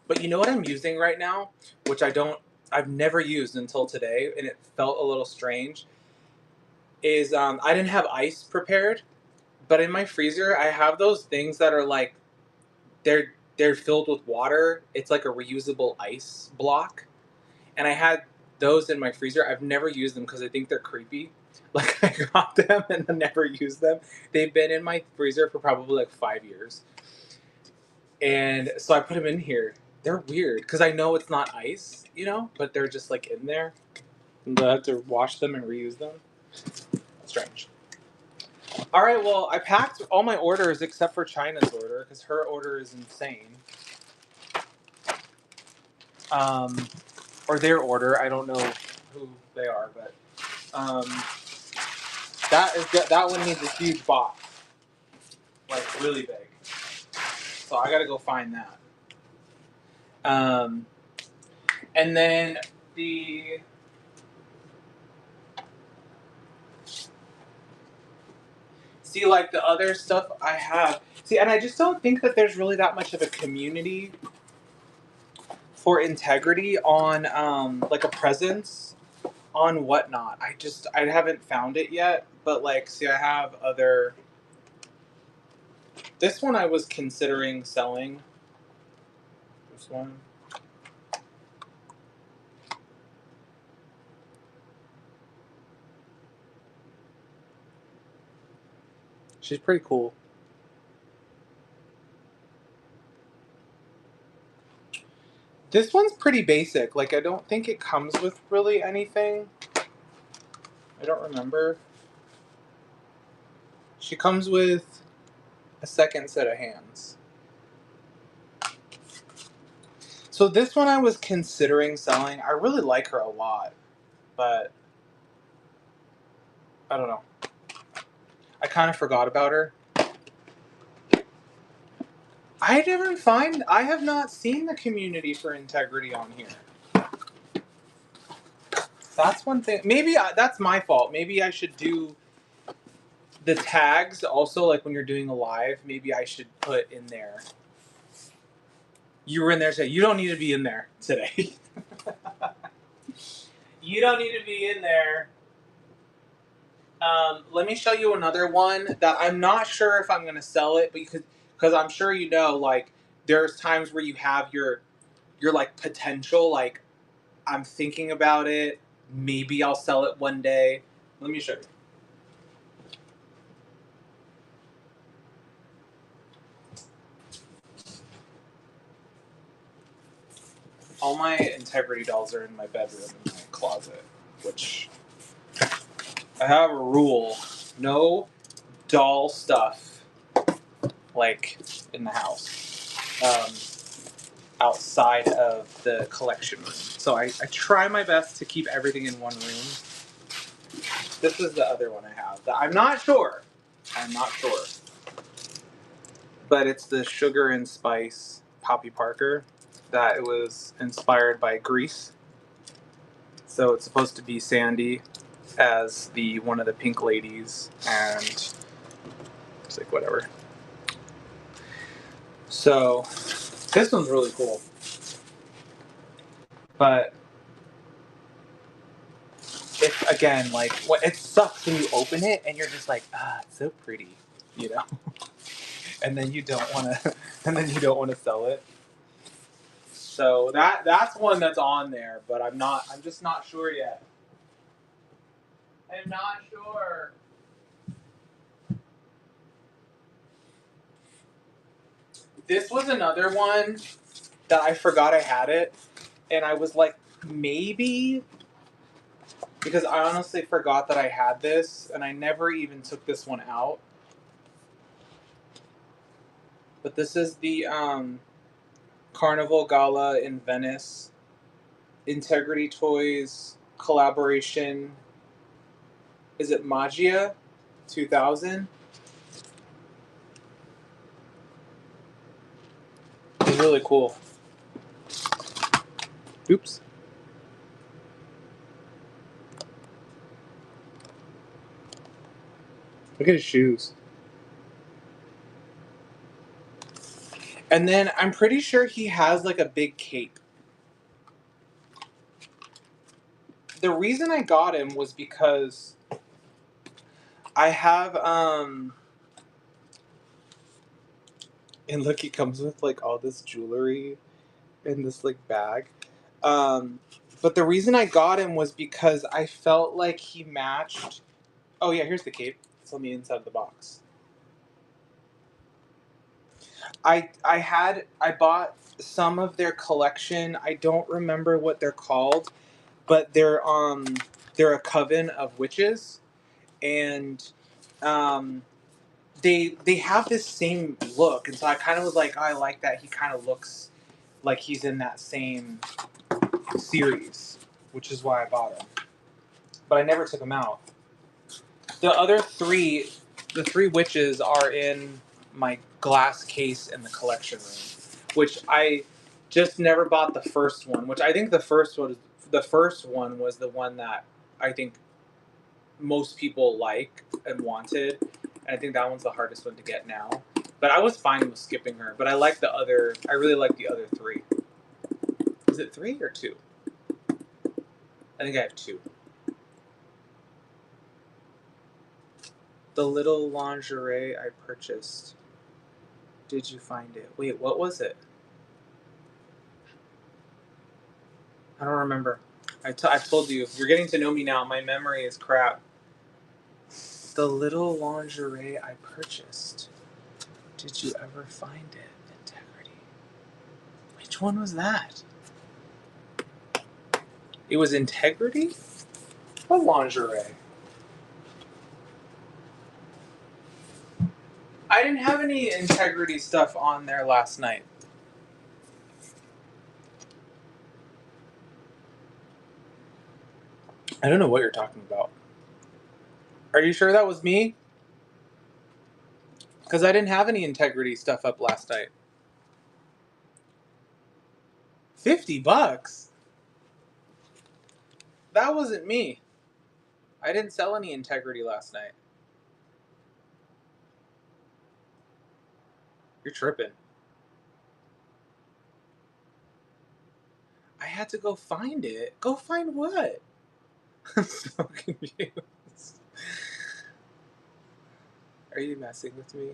But you know what I'm using right now, which I've never used until today, and it felt a little strange. Is I didn't have ice prepared, but in my freezer I have those things that are like they're filled with water. It's like a reusable ice block, and I had those in my freezer. I've never used them because I think they're creepy. Like I got them and I never used them. They've been in my freezer for probably like 5 years, and so I put them in here. They're weird because I know it's not ice, but they're just like in there. And I have to wash them and reuse them. Strange. All right, well, I packed all my orders except for China's order because her order is insane. Or their order. I don't know who they are, but that one needs a huge box, like really big. So I got to go find that. And then the like the other stuff I have. And I just don't think that there's really that much of a community for integrity on like a presence on Whatnot. I haven't found it yet, but like, I have other. This one I was considering selling. This one. She's pretty cool. This one's pretty basic. Like, I don't think it comes with really anything. I don't remember. She comes with a second set of hands. So this one I was considering selling. I really like her a lot, but I don't know. I kind of forgot about her. I have not seen the community for integrity on here. That's one thing. Maybe that's my fault. Maybe I should do the tags also, like when you're doing a live. Maybe I should put in there. You were in there today. You don't need to be in there today. You don't need to be in there. Let me show you another one that I'm not sure if I'm going to sell it, because I'm sure like there's times where you have your like potential, like I'm thinking about it. Maybe I'll sell it one day. Let me show you. All my integrity dolls are in my bedroom in my closet, which I have a rule: no doll stuff like in the house, outside of the collection room. So I try my best to keep everything in one room. This is the other one I have. I'm not sure. But it's the Sugar and Spice Poppy Parker that it was inspired by Grease. So it's supposed to be Sandy as one of the pink ladies, and it's like whatever. So this one's really cool. But it's again like it sucks when you open it and you're just like, it's so pretty, and then you don't want to sell it. So that's one that's on there, but I'm just not sure yet. I'm not sure. This was another one that I forgot I had it, and I was like, maybe, because I honestly forgot that I had this, and I never even took this one out. But this is the Carnival Gala in Venice Integrity Toys collaboration Is it Magia 2000? It's really cool. Oops. Look at his shoes. And then I'm pretty sure he has like a big cape. The reason I got him was because I have and look, he comes with like all this jewelry in this like bag. But the reason I got him was because I felt like he matched. Oh yeah, here's the cape. It's on the inside of the box. I bought some of their collection. I don't remember what they're called, but they're a coven of witches, and um they have this same look, and so I kind of was like, oh, I like that. He kind of looks like he's in that same series, which is why I bought him. But I never took him out. The three witches are in my glass case in the collection room, which I just never bought the first one. Which I think the first one was the one that I think most people like and wanted, and I think that one's the hardest one to get now. But I was fine with skipping her. But I like the other. I really like the other three. Is it 3 or 2? I think I have 2. The little lingerie I purchased. Did you find it? Wait, what was it? I don't remember. I told you. You're getting to know me now. My memory is crap. The little lingerie I purchased. Did you ever find it? Integrity. Which one was that? It was Integrity? What lingerie? I didn't have any Integrity stuff on there last night. I don't know what you're talking about. Are you sure that was me? Because I didn't have any Integrity stuff up last night. $50? That wasn't me. I didn't sell any Integrity last night. You're tripping. I had to go find it. Go find what? I'm so confused. Are you messing with me?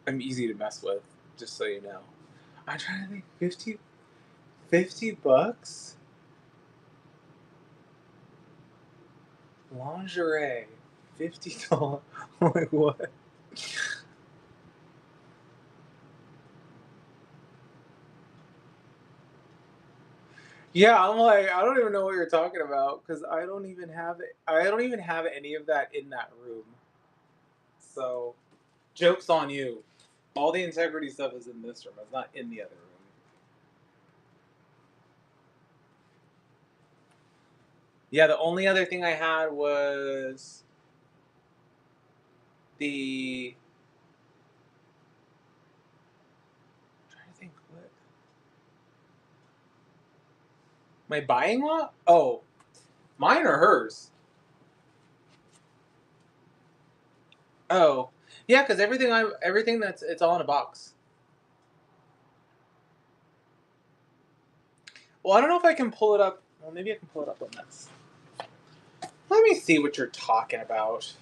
I'm easy to mess with, just so you know. I'm trying to think. 50 bucks? Lingerie. $50. Like what? Yeah, I'm like, I don't even know what you're talking about because I don't even have it. I don't even have any of that in that room. So, joke's on you. All the Integrity stuff is in this room. It's not in the other room. Yeah, the only other thing I had was the. I'm trying to think what. My buying lot? Oh, mine or hers? Oh, yeah, because everything that's it's all in a box. Well, I don't know if I can pull it up. Well, maybe I can pull it up on this. Let me see what you're talking about.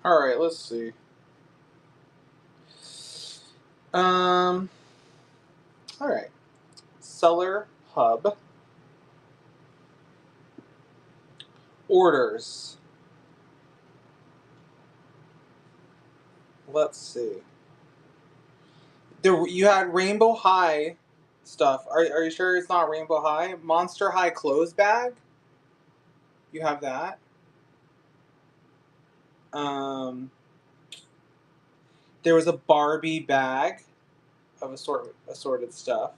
All right, let's see. Um. All right. Seller Hub orders. Let's see. You had Rainbow High stuff. Are you sure it's not Rainbow High? Monster High clothes bag. You have that. Um. There was a Barbie bag of assorted stuff.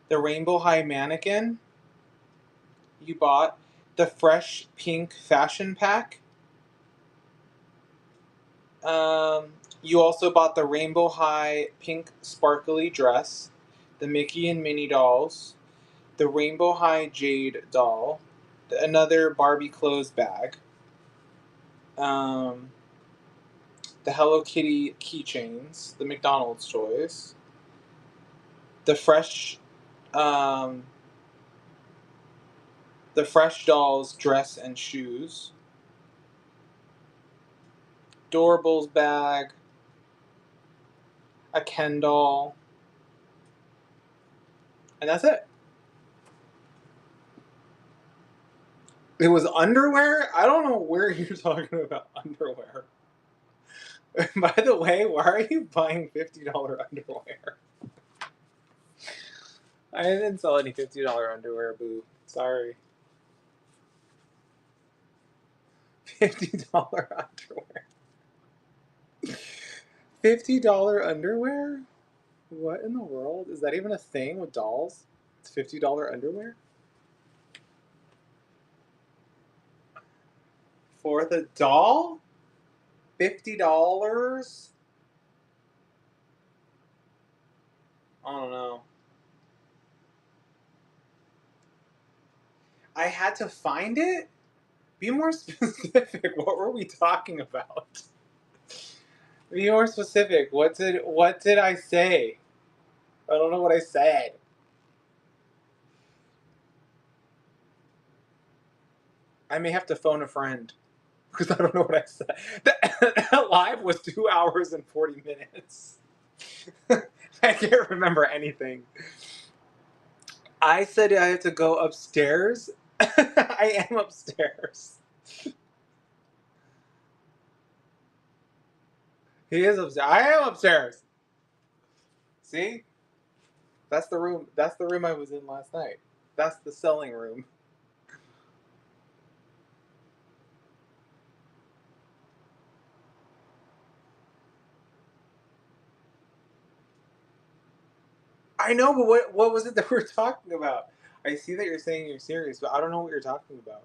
The Rainbow High mannequin. you bought the Fresh Pink Fashion Pack. You also bought the Rainbow High Pink Sparkly Dress, the Mickey and Minnie dolls, the Rainbow High Jade doll, another Barbie clothes bag, um, the Hello Kitty keychains, the McDonald's toys, the um, Fresh Dolls dress and shoes, Doorables bag, a Ken doll, and that's it. It was underwear? I don't know where you're talking about underwear. By the way, why are you buying $50 underwear? I didn't sell any $50 underwear, boo. Sorry. $50 underwear. $50 underwear? What in the world? Is that even a thing with dolls? It's $50 underwear? For the doll? $50? I don't know. I had to find it? Be more specific. What were we talking about? Be more specific. What did I say? I don't know what I said. I may have to phone a friend because I don't know what I said. That live was 2 hours and 40 minutes. I can't remember anything. I said I have to go upstairs. I am upstairs. He is upstairs. I am upstairs. See? That's the room. That's the room I was in last night. That's the selling room. I know, but what was it that we were talking about? I see that you're saying you're serious, but I don't know what you're talking about.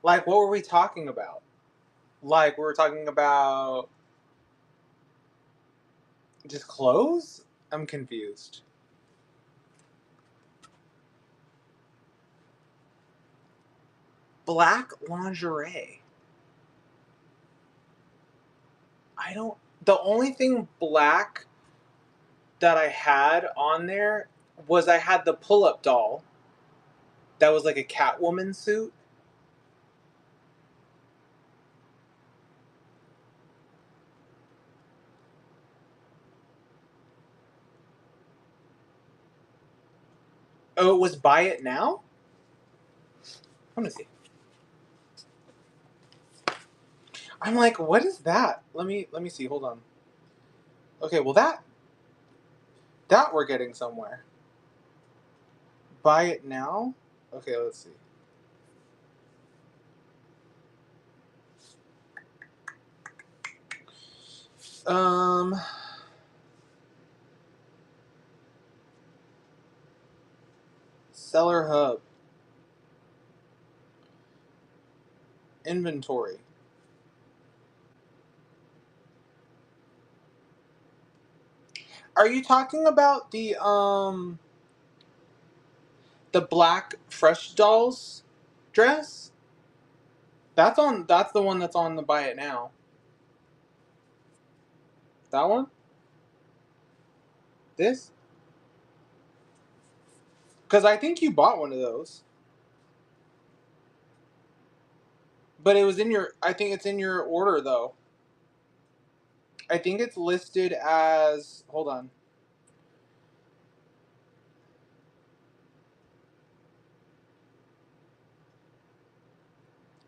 Like, what were we talking about? Like, we were talking about just clothes? I'm confused. Black lingerie. I don't. The only thing black that I had on there was I had the pull up doll that was like a Catwoman suit. Oh, it was Buy It Now? Let me see. I'm like, what is that? Let me see. Hold on. Okay, well that we're getting somewhere. Buy It Now? Okay, let's see. Um Seller Hub. Inventory. Are you talking about the black Fresh Dolls dress? That's the one that's on the Buy It Now. That one? This? Cuz I think you bought one of those. But it was in your I think it's in your order though. I think it's listed as hold on.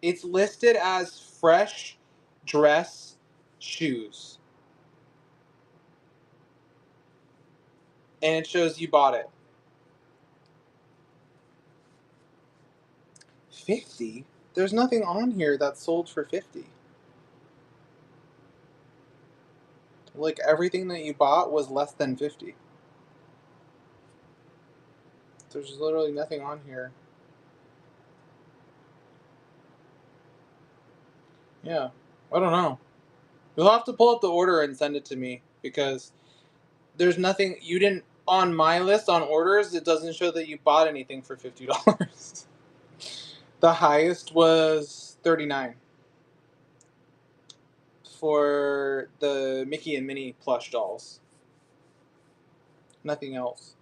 It's listed as fresh dress shoes. And it shows you bought it. 50? There's nothing on here that's sold for 50. Like everything that you bought was less than 50. There's literally nothing on here. Yeah. I don't know. You'll have to pull up the order and send it to me because there's nothing you didn't on my list on orders. It doesn't show that you bought anything for $50. The highest was $39 for the Mickey and Minnie plush dolls. Nothing else.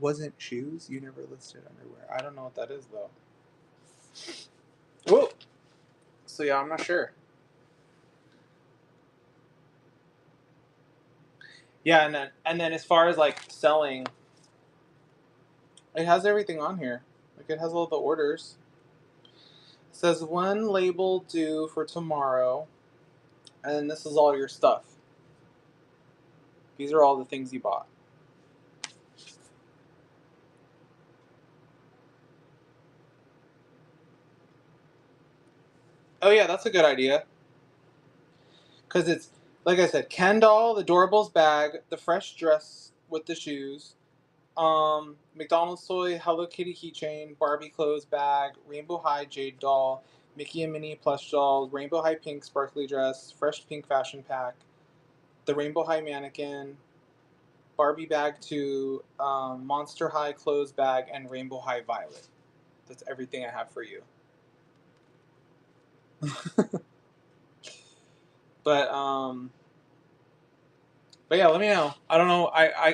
Wasn't shoes? You never listed underwear. I don't know what that is though. Whoa. So yeah, I'm not sure. Yeah, and then as far as like selling, it has everything on here. Like it has all the orders. It says one label due for tomorrow, and then this is all your stuff. These are all the things you bought. Oh yeah, that's a good idea. Because it's like I said, Ken doll, the Doorables bag, the fresh dress with the shoes, McDonald's toy, Hello Kitty keychain, Barbie clothes bag, Rainbow High jade doll, Mickey and Minnie plush doll, Rainbow High pink sparkly dress, fresh pink fashion pack, the Rainbow High mannequin, Barbie bag 2, Monster High clothes bag, and Rainbow High violet. That's everything I have for you. But but yeah, let me know. I don't know.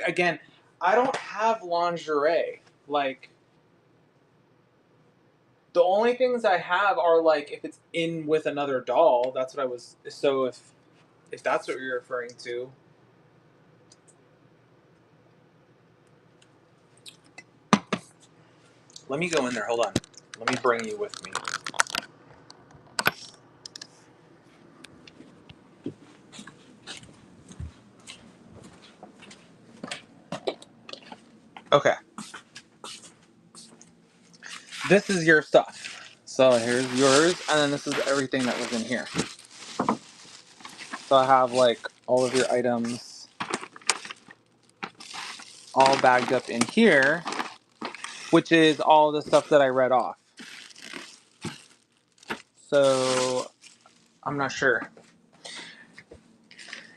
Again, I don't have lingerie. Like the only things I have are like if it's in with another doll. That's what I was. So if that's what you're referring to, let me go in there. Hold on. Let me bring you with me. Okay. This is your stuff. So here's yours, and then this is everything that was in here. So I have like all of your items all bagged up in here, which is all the stuff that I read off. So I'm not sure.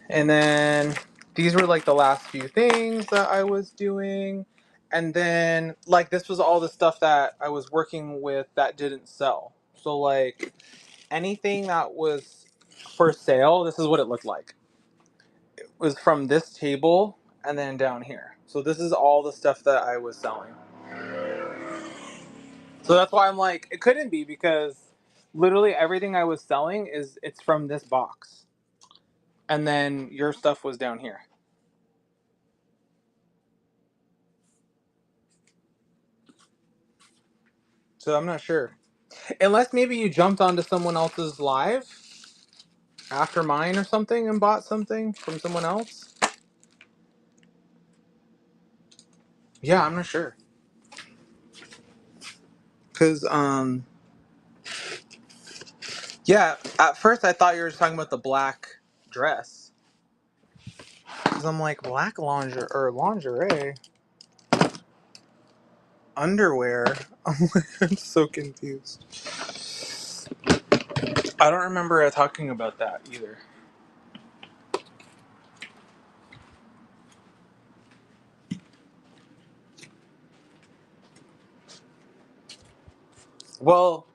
And then these were like the last few things that I was doing. And then like this was all the stuff that I was working with that didn't sell. So like anything that was for sale, this is what it looked like. It was from this table and then down here. So this is all the stuff that I was selling. So that's why I'm like, it couldn't be because literally everything I was selling it's from this box. And then your stuff was down here. So I'm not sure. Unless maybe you jumped onto someone else's live after mine or something and bought something from someone else. Yeah, I'm not sure. Cause yeah, at first I thought you were talking about the black dress. Cause I'm like black lingerie or lingerie, underwear. I'm so confused. I don't remember talking about that either. Well,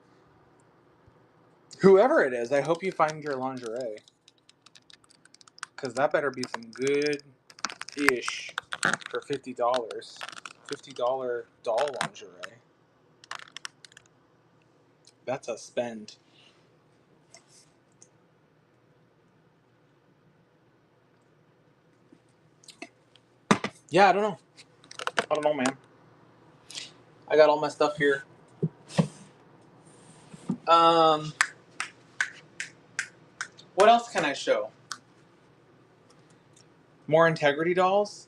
whoever it is, I hope you find your lingerie. Cause that better be some good ish for $50. $50 doll lingerie. That's a spend. Yeah, I don't know. I don't know, man. I got all my stuff here. Um, what else can I show? More integrity dolls?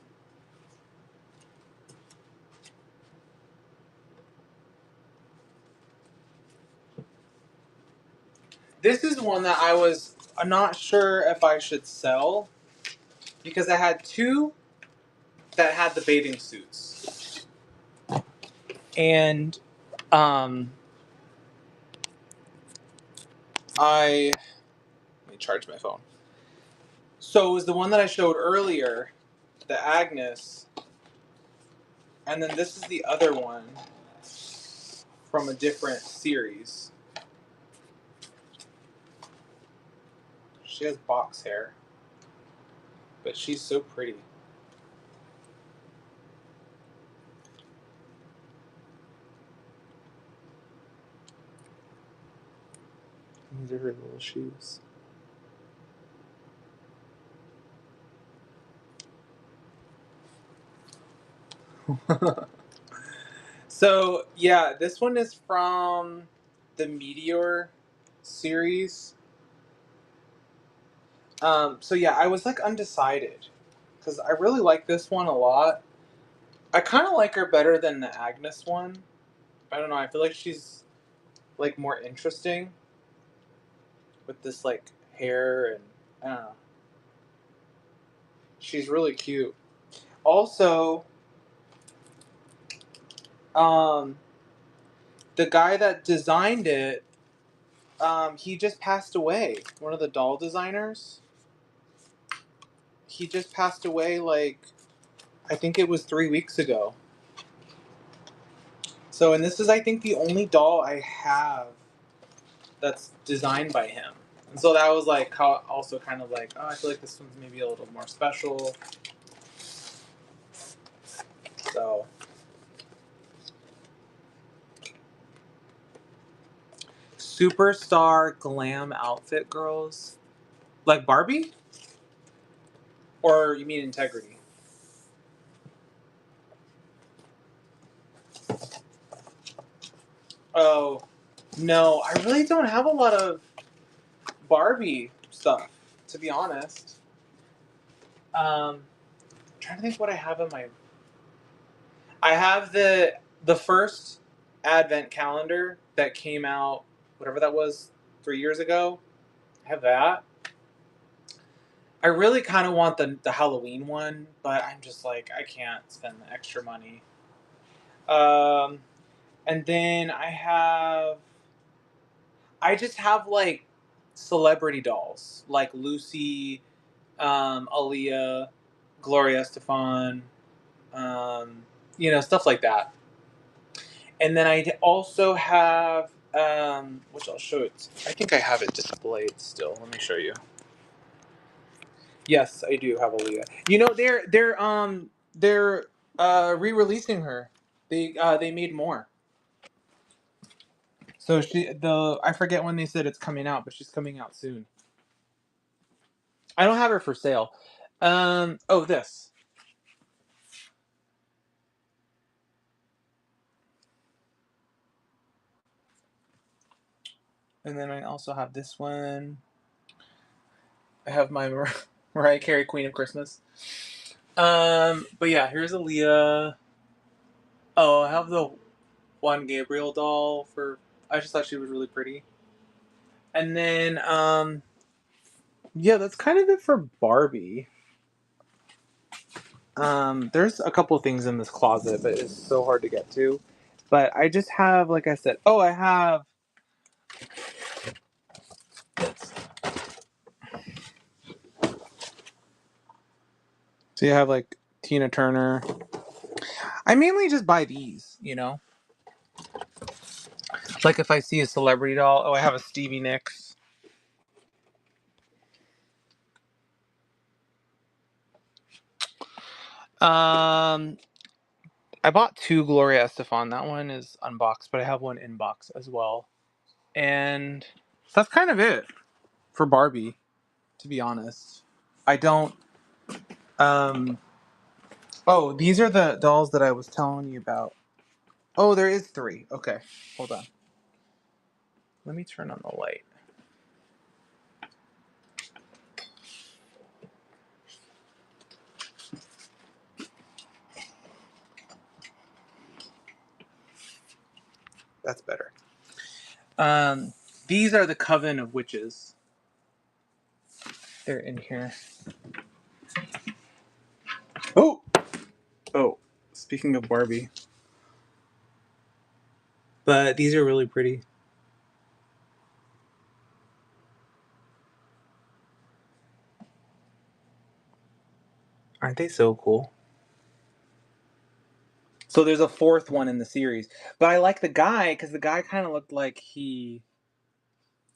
This is one that I was I'm not sure if I should sell because I had two that had the bathing suits. And let me charge my phone. So it was the one that I showed earlier, the Agnes, and then this is the other one from a different series. She has box hair, but she's so pretty. These are her little shoes. So yeah, this one is from the Meteor series. So yeah, I was like undecided because I really like this one a lot. I kind of like her better than the Agnes one. I don't know. I feel like she's like more interesting with this like hair and I don't know. She's really cute. Also, um, the guy that designed it, he just passed away. One of the doll designers. He just passed away like I think it was 3 weeks ago. So, and this is I think the only doll I have that's designed by him. And so that was like how also kind of like, oh, I feel like this one's maybe a little more special. So superstar glam outfit girls. Like Barbie? Or you mean Integrity? Oh, no, I really don't have a lot of Barbie stuff, to be honest. I'm trying to think what I have in my. I have the first Advent calendar that came out, whatever that was, 3 years ago. I have that. I really kind of want the Halloween one, but I'm just like I can't spend the extra money. Um, and then I just have like celebrity dolls like Lucy, Aaliyah, Gloria Estefan, stuff like that. And then I also have, which I'll show it. I think I have it displayed still. Let me show you. Yes, I do have Aaliyah. They're re-releasing her. They made more. So I forget when they said it's coming out, but she's coming out soon. I don't have her for sale. This. And then I also have this one. I have my Mariah Carey Queen of Christmas. But yeah, here's Aaliyah. Oh, I have the Juan Gabriel doll for. I just thought she was really pretty. And then, yeah, that's kind of it for Barbie. There's a couple things in this closet, but it's so hard to get to. But I just have, like I said, I have. So you have like Tina Turner. I mainly just buy these. Like if I see a celebrity doll, I have a Stevie Nicks. Um, I bought two Gloria Estefan. That one is unboxed, but I have one in box as well. And that's kind of it for Barbie, to be honest. I don't. Oh, these are the dolls that I was telling you about. Oh, there is three. Okay, hold on. Let me turn on the light. That's better. These are the Coven of Witches. they're in here. Oh! Oh, speaking of Barbie. But these are really pretty. Aren't they so cool? So there's a fourth one in the series. But I like the guy, because the guy kind of looked like he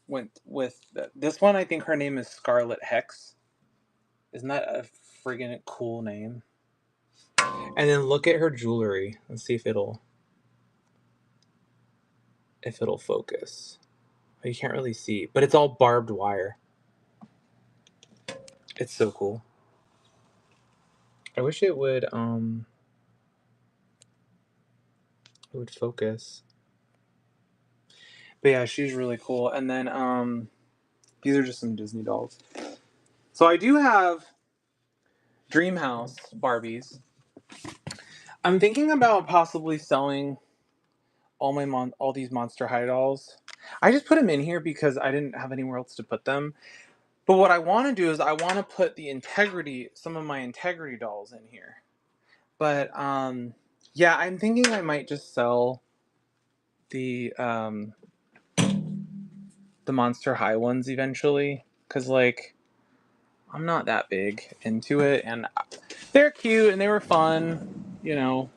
went with... This one, I think her name is Scarlet Hex. Isn't that a friggin' cool name? And then look at her jewelry. Let's see if it'll focus. You can't really see, but it's all barbed wire. It's so cool. I wish it would focus. But yeah, she's really cool. And then these are just some Disney dolls. So I do have Dreamhouse Barbies. I'm thinking about possibly selling all these Monster High dolls. I just put them in here because I didn't have anywhere else to put them. But what I want to do is I want to put some of my Integrity dolls in here. But yeah, I'm thinking I might just sell the Monster High ones eventually, because like I'm not that big into it, and they're cute and they were fun, you know,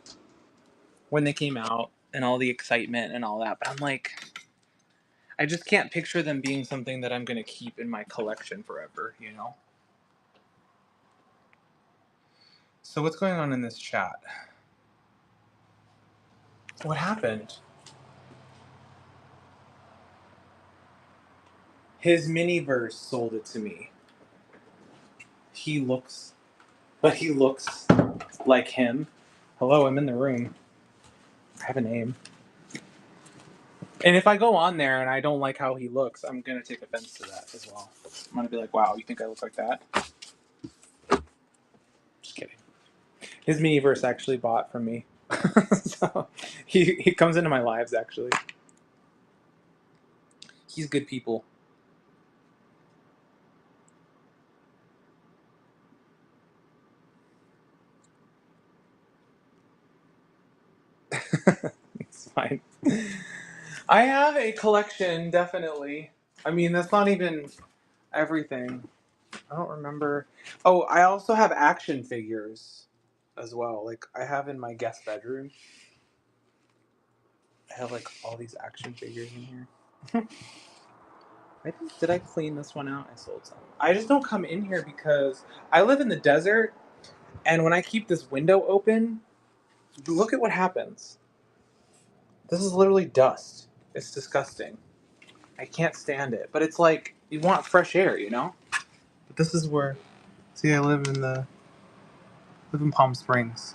when they came out and all the excitement and all that. But I'm like, I just can't picture them being something that I'm gonna keep in my collection forever, you know. So what's going on in this chat? What happened? His Miniverse sold it to me. He looks like him. Hello, I'm in the room. I have a name. And if I go on there and I don't like how he looks, I'm going to take offense to that as well. I'm going to be like, wow, you think I look like that? Just kidding. His Miniverse actually bought from me. So he comes into my lives, actually. He's good people. It's fine. I have a collection, definitely. I mean, that's not even everything. I don't remember. Oh, I also have action figures as well. Like, I have in my guest bedroom. I have, like, all these action figures in here. Did I clean this one out? I sold some. I just don't come in here because I live in the desert, and when I keep this window open, look at what happens. This is literally dust. It's disgusting. I can't stand it. But it's like, you want fresh air, you know? But this is where... See, I live in Palm Springs.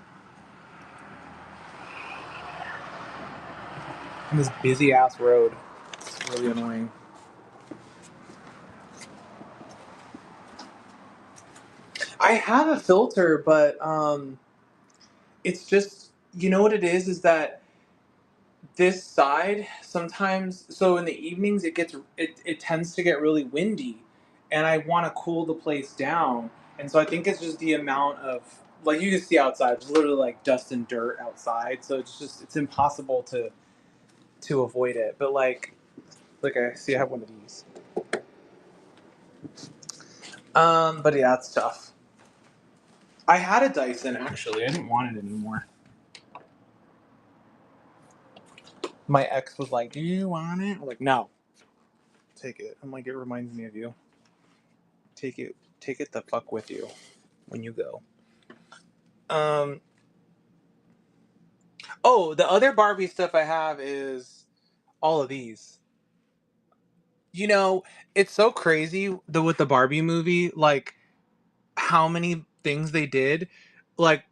On this busy ass road. It's really annoying. I have a filter, but it's just, you know what it is that this side sometimes, so in the evenings it tends to get really windy, and I want to cool the place down, and so I think it's just the amount of, like, you can see outside, it's literally like dust and dirt outside, so it's impossible to avoid it. But like I see I have one of these. But yeah, it's tough. I had a Dyson, actually. I didn't want it anymore. My ex was like, "Do you want it?" I'm like, "No." Take it. I'm like, it reminds me of you. Take it the fuck with you when you go. Oh, the other Barbie stuff I have is all of these. You know, it's so crazy with the Barbie movie, like how many things they did. Like,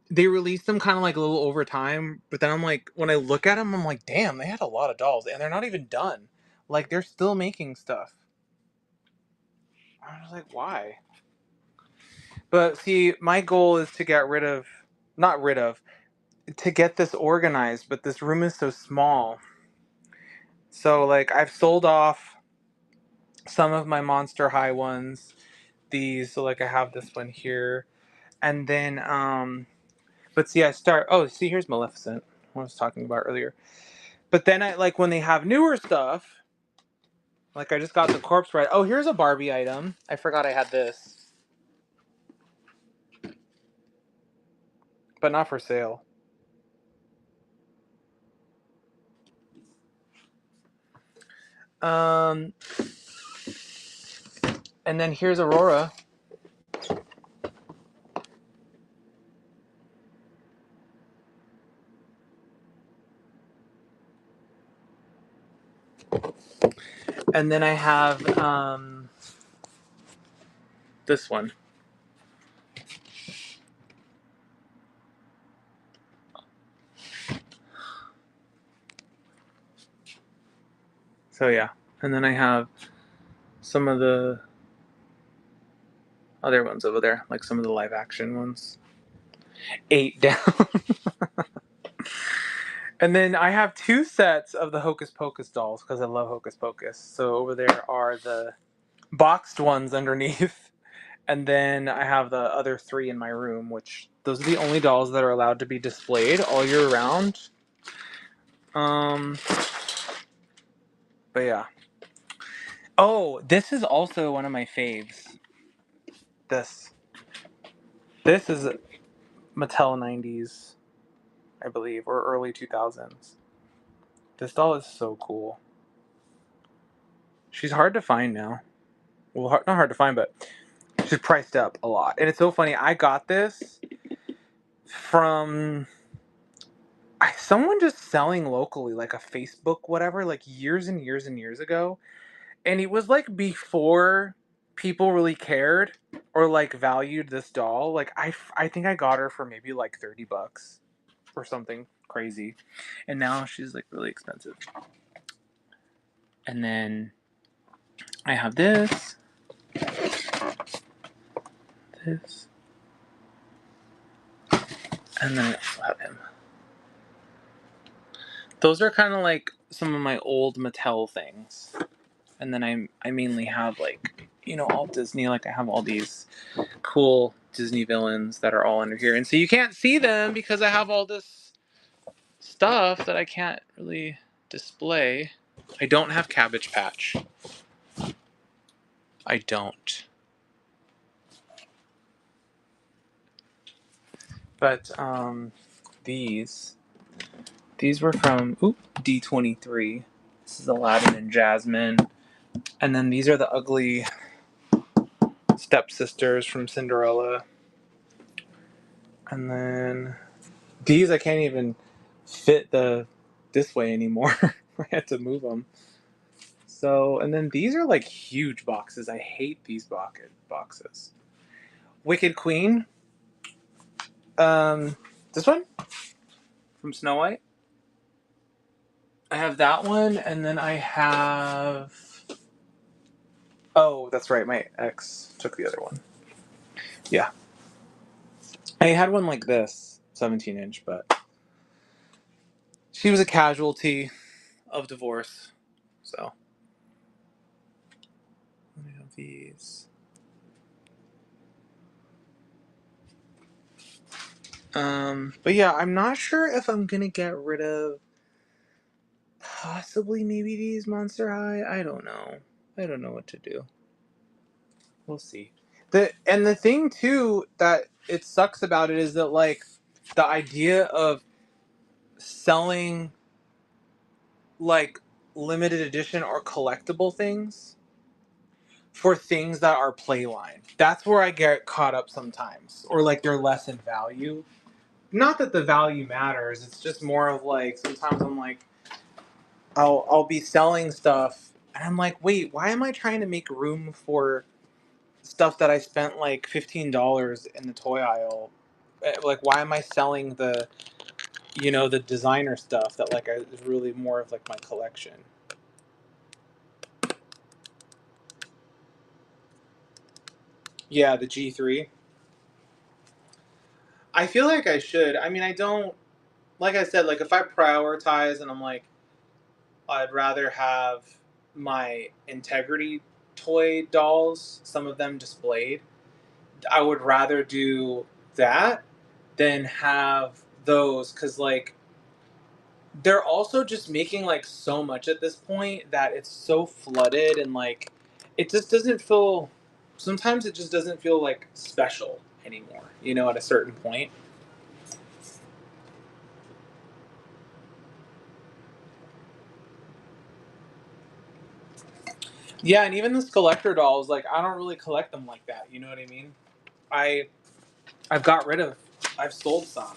they released them kind of like a little over time, but then I'm like, when I look at them, I'm like, damn, they had a lot of dolls, and they're not even done. Like, they're still making stuff. I was like, why? But see, my goal is to to get this organized, but this room is so small. So, like, I've sold off some of my Monster High ones. These, so like I have this one here, and then but see, see, here's Maleficent, what I was talking about earlier. But then I like when they have newer stuff, like I just got the Corpse Bride. Oh, here's a Barbie item. I forgot I had this, but not for sale. And then here's Aurora. And then I have this one. So yeah, and then I have some of the other ones over there, like some of the live action ones. 8 down. And then I have 2 sets of the Hocus Pocus dolls because I love Hocus Pocus. So over there are the boxed ones underneath. And then I have the other 3 in my room, which those are the only dolls that are allowed to be displayed all year round. But yeah. Oh, this is also one of my faves. This is Mattel 90s, I believe, or early 2000s. This doll is so cool. She's hard to find now. Well, not hard to find, but she's priced up a lot. And it's so funny. I got this from someone just selling locally, like a Facebook whatever, like years and years and years ago. And it was like before people really cared or like valued this doll. Like I think I got her for maybe like $30 or something crazy. And now she's like really expensive. And then I have this. This. And then I have him. Those are kind of like some of my old Mattel things. And then I mainly have like, all Disney. Like I have all these cool Disney villains that are all under here. And so you can't see them because I have all this stuff that I can't really display. I don't have Cabbage Patch. I don't. But these were from D23. This is Aladdin and Jasmine. And then these are the ugly stepsisters from Cinderella. And then these I can't even fit this way anymore. I had to move them. So, and then these are like huge boxes. I hate these boxes. Wicked Queen. This one from Snow White. I have that one, and then I have. Oh, that's right. My ex took the other one. Yeah. I had one like this, 17-inch, but she was a casualty of divorce. So, let me have these. But yeah, I'm not sure if I'm gonna get rid of possibly maybe these Monster High. I don't know. I don't know what to do. We'll see. The thing too that it sucks about it is that like the idea of selling like limited edition or collectible things for things that are playline. That's where I get caught up sometimes. Or like they're less in value. Not that the value matters, it's just more of like sometimes I'm like I'll be selling stuff and I'm like, wait, why am I trying to make room for stuff that I spent like $15 in the toy aisle? Like why am I selling the designer stuff that like is really more of like my collection? Yeah, the G3. I feel like I should. I mean, I don't, like I said, like if I prioritize and I'm like, I'd rather have my integrity toy dolls, some of them displayed. I would rather do that than have those, because like they're also just making like so much at this point that it's so flooded, and like it just doesn't feel, sometimes it just doesn't feel like special anymore, you know, at a certain point. Yeah, and even this collector dolls, like I don't really collect them like that, you know what I mean? I I've got rid of, I've sold some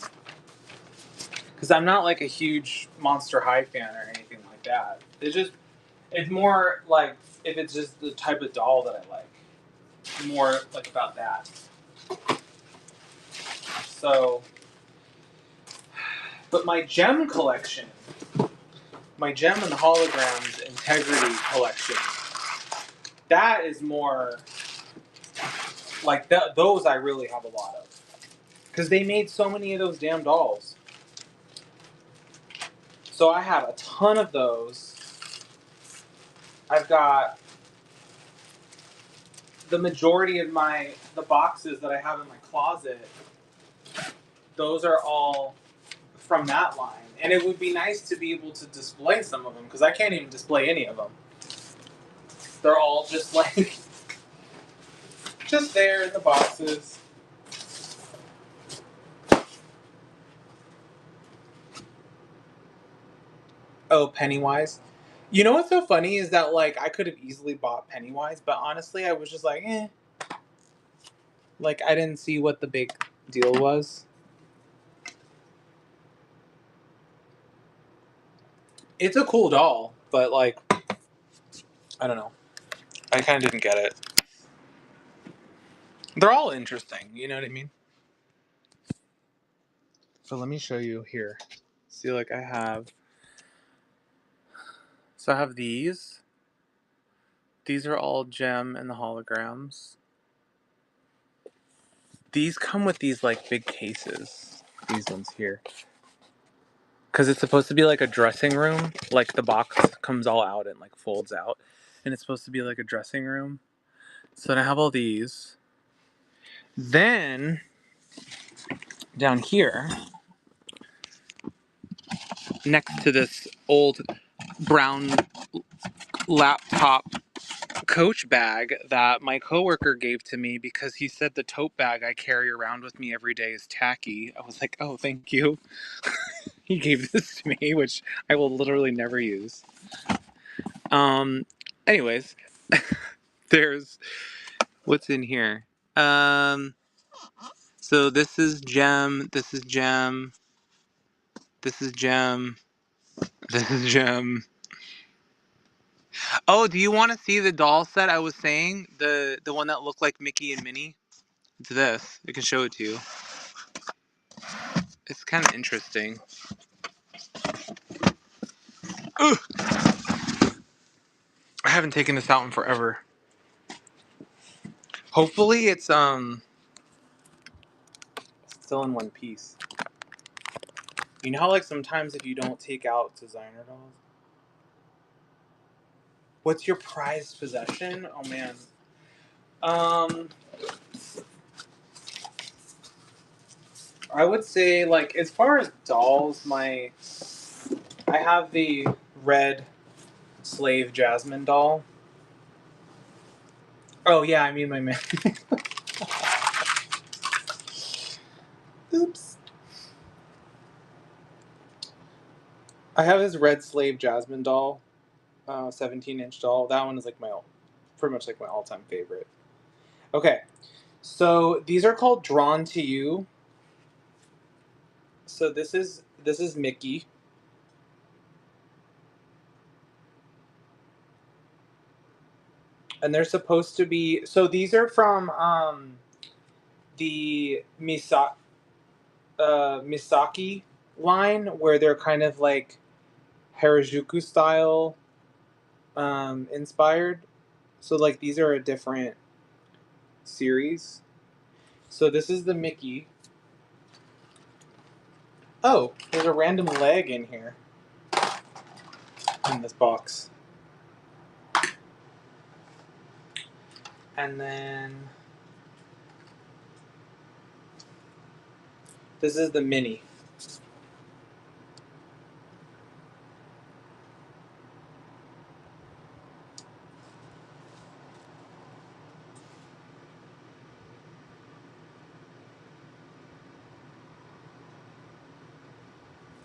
because I'm not like a huge Monster High fan or anything like that. It's more like if it's just the type of doll that I like, more like about that. So, but my gem collection, my gem and holograms integrity collection, that is more like those I really have a lot of because they made so many of those damn dolls. So I have a ton of those. I've got the majority of the boxes that I have in my closet. Those are all from that line, and it would be nice to be able to display some of them because I can't even display any of them. They're all just like just there in the boxes. Oh, Pennywise. You know what's so funny is that like I could have easily bought Pennywise, but honestly I was just like, eh. Like I didn't see what the big deal was. It's a cool doll, but like I don't know. I kind of didn't get it. They're all interesting, you know what I mean? So let me show you here. See, like I have. So I have these. These are all gem and the holograms. These come with these like big cases. These ones here. Because it's supposed to be like a dressing room. Like the box comes all out and like folds out. And it's supposed to be like a dressing room. So then I have all these. Then down here, next to this old brown laptop Coach bag that my coworker gave to me because he said the tote bag I carry around with me every day is tacky. I was like, oh, thank you. He gave this to me, which I will literally never use. Anyways, there's what's in here. So this is gem, this is gem, this is gem, this is gem. Oh, do you want to see the doll set I was saying? The one that looked like Mickey and Minnie? It's this. I can show it to you. It's kind of interesting. Ugh. I haven't taken this out in forever. Hopefully it's still in one piece. You know how like sometimes if you don't take out designer dolls? What's your prized possession? Oh man. Um I would say like as far as dolls, I have the red slave Jasmine doll. Oh yeah, I mean my man. Oops. I have this red slave Jasmine doll, 17-inch doll. That one is like pretty much like my all-time favorite. Okay, so these are called Drawn to You. So this is Mickey, and they're supposed to be. So these are from the Misaki line, where they're kind of like Harajuku style inspired. So like these are a different series. So this is the Mickey. Oh, there's a random leg in here in this box. And then this is the mini.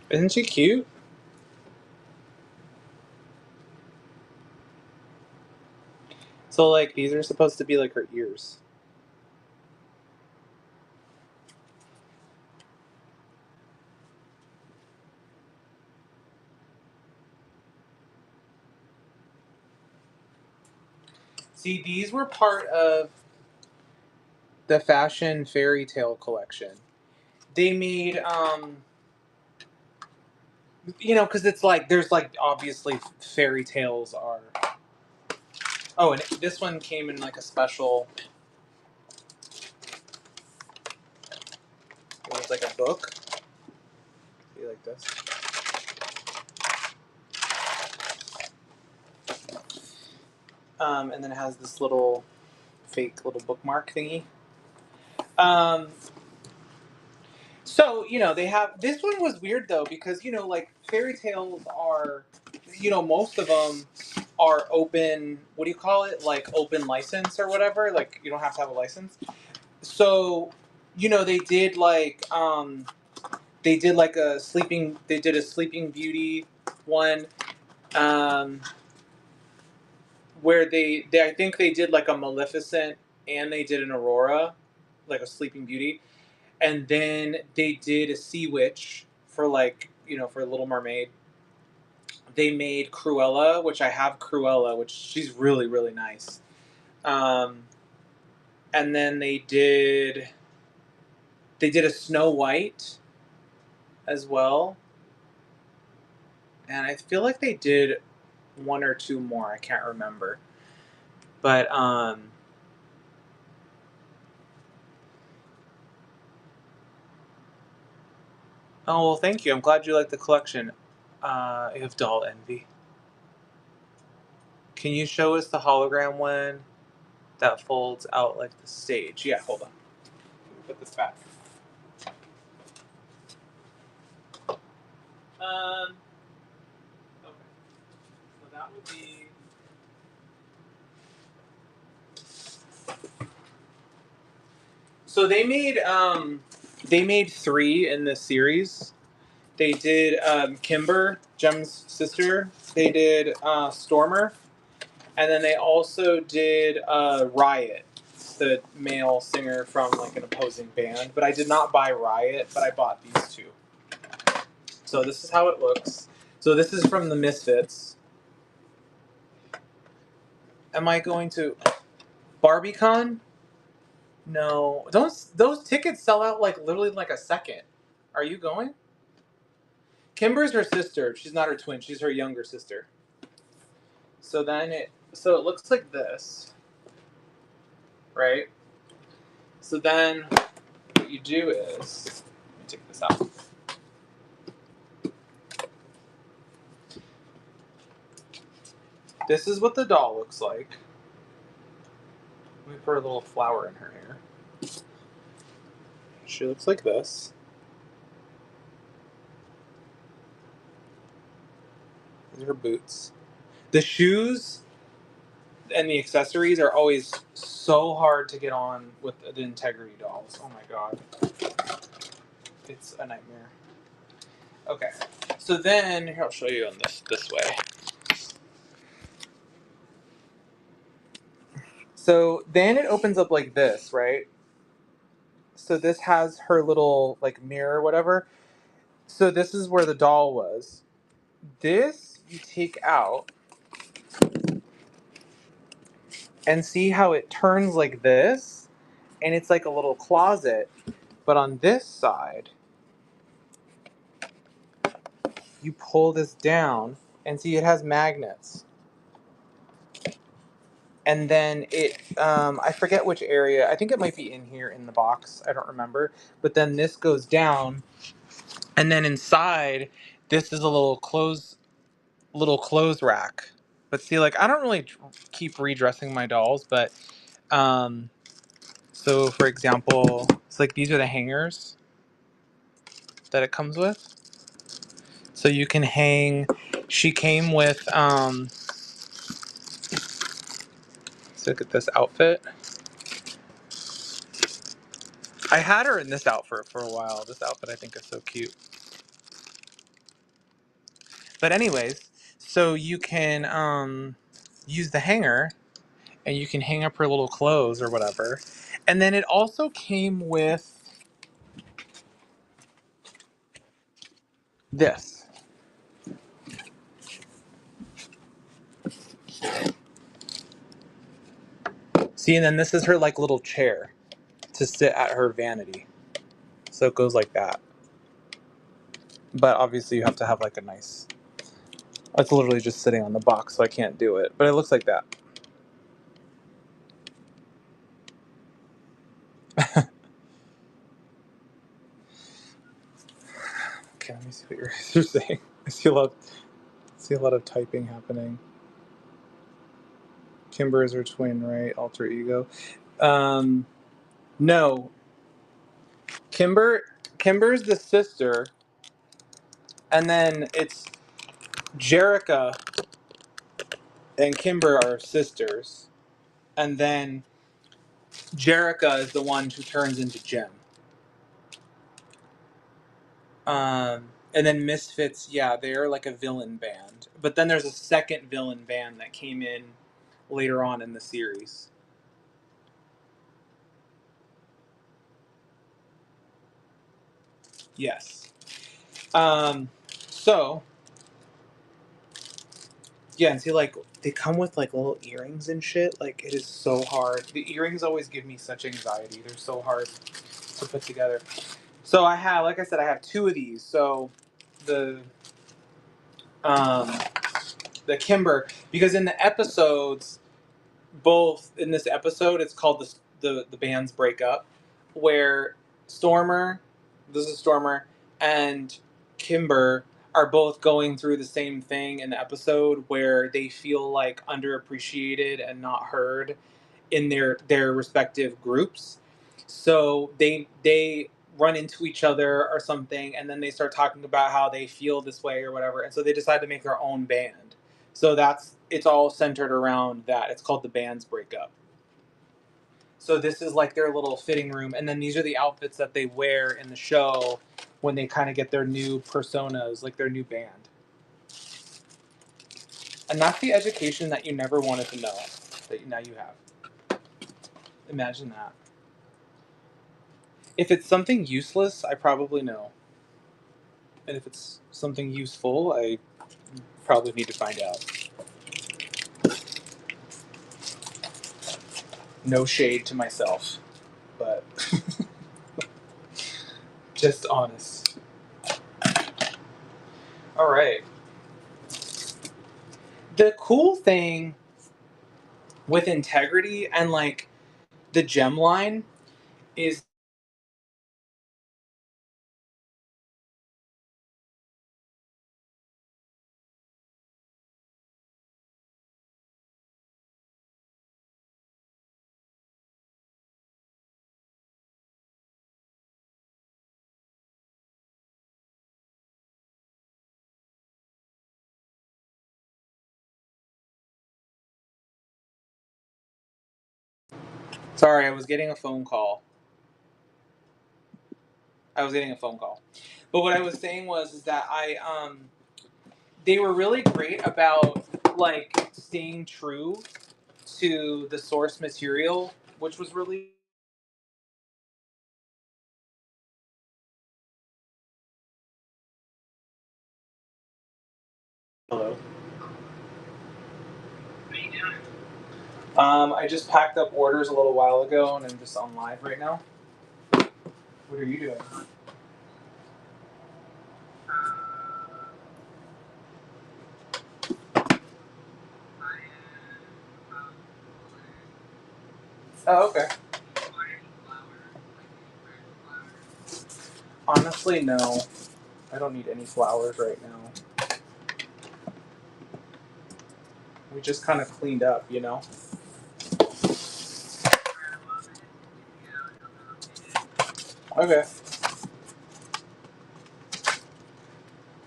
Isn't she cute? So like these are supposed to be like her ears. See, these were part of the fashion fairy tale collection. They made because it's like there's like obviously fairy tales are. Oh, and this one came in like a special. It was like a book. See, like this. And then it has this little fake little bookmark thingy. Um, so they have this one was weird though because like fairy tales are, most of them are open. What do you call it? Like open license or whatever. Like you don't have to have a license. So, they did like they did a Sleeping Beauty one, um, where they I think they did like a Maleficent and they did an Aurora, like a Sleeping Beauty, and then they did a Sea Witch for like for Little Mermaid. They made Cruella, which I have Cruella, which she's really really nice. Um, and then they did a Snow White as well, and I feel like they did one or two more. I can't remember, but oh well, thank you. I'm glad you like the collection. You have Doll Envy. Can you show us the hologram one that folds out like the stage? Yeah, hold on. Let me put this back. Um. Okay. So that would be. So they made three in this series. They did Kimber, Jem's sister. They did Stormer, and then they also did Riot, the male singer from like an opposing band. But I did not buy Riot, but I bought these two. So this is how it looks. So this is from the Misfits. Am I going to BarbieCon? No. Those tickets sell out like literally in like a second. Are you going? Kimber's her sister. She's not her twin. She's her younger sister. So it looks like this, right? So then what you do is let me take this out. This is what the doll looks like. Let me put a little flower in her hair. She looks like this. These are her boots. The shoes and the accessories are always so hard to get on with the Integrity dolls. Oh my god. It's a nightmare. Okay. So then here I'll show you on this way. So then it opens up like this, right? So this has her little like mirror or whatever. So this is where the doll was. This you take out and see how it turns like this, and it's like a little closet. But on this side, you pull this down and see it has magnets. And then I forget which area. I think it might be in here in the box. I don't remember. But then this goes down, and then inside, this is a little clothes rack. But see, like I don't really keep redressing my dolls, but So for example, it's like these are the hangers that it comes with. So you can hang. She came with. Let's look at this outfit. I had her in this outfit for a while. This outfit I think is so cute. But anyways, so you can use the hanger and you can hang up her little clothes or whatever. And then it also came with this. See, and then this is her like little chair to sit at her vanity. So it goes like that. But obviously you have to have like a nice... It's literally just sitting on the box, so I can't do it. But it looks like that. Okay, let me see what you guys are saying. I see a lot of typing happening. Kimber is her twin, right? Alter ego. No. Kimber's the sister, and then it's Jerica and Kimber are sisters, and then Jerica is the one who turns into Jem. And then Misfits, yeah, they're like a villain band. But then there's a second villain band that came in later on in the series. Yes. So, yeah, and see, like, they come with, like, little earrings and shit. Like, it is so hard. The earrings always give me such anxiety. They're so hard to put together. So I have, like I said, I have two of these. So um, the Kimber, because in the episodes, both in this episode, it's called the bands break up, where Stormer, this is Stormer, and Kimber are both going through the same thing in the episode where they feel like underappreciated and not heard in their respective groups. So they run into each other or something, and then they start talking about how they feel this way or whatever, and so they decide to make their own band. So it's all centered around that. It's called the Bands Breakup. So this is like their little fitting room, and then these are the outfits that they wear in the show when they kind of get their new personas, like their new band. And that's the education that you never wanted to know that now you have. Imagine that. If it's something useless, I probably know. And if it's something useful, I probably need to find out. No shade to myself, but just honest. All right. The cool thing with integrity and like the gem line is sorry, I was getting a phone call. But what I was saying was is that they were really great about like staying true to the source material, which was really... Hello. I just packed up orders a little while ago and I'm just on live right now. What are you doing? Oh, okay. Honestly, no. I don't need any flowers right now. We just kind of cleaned up, you know? Okay.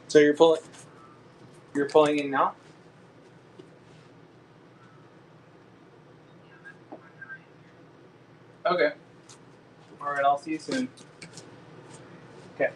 So you're pulling in now? Okay. Alright, I'll see you soon. Okay.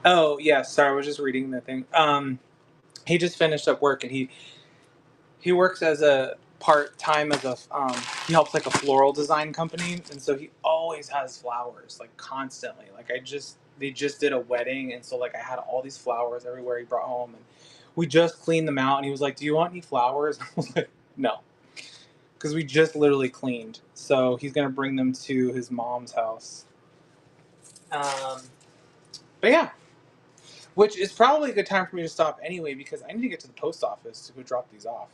Oh yeah, sorry, I was just reading the thing. He just finished up work and he works as a part-time as a he helps like a floral design company, and so he always has flowers like constantly. Like they just did a wedding, and so like I had all these flowers everywhere he brought home, and we just cleaned them out, and he was like, do you want any flowers? I was like, no, because we just literally cleaned. So he's gonna bring them to his mom's house. um but yeah, which is probably a good time for me to stop anyway, because I need to get to the post office to go drop these off.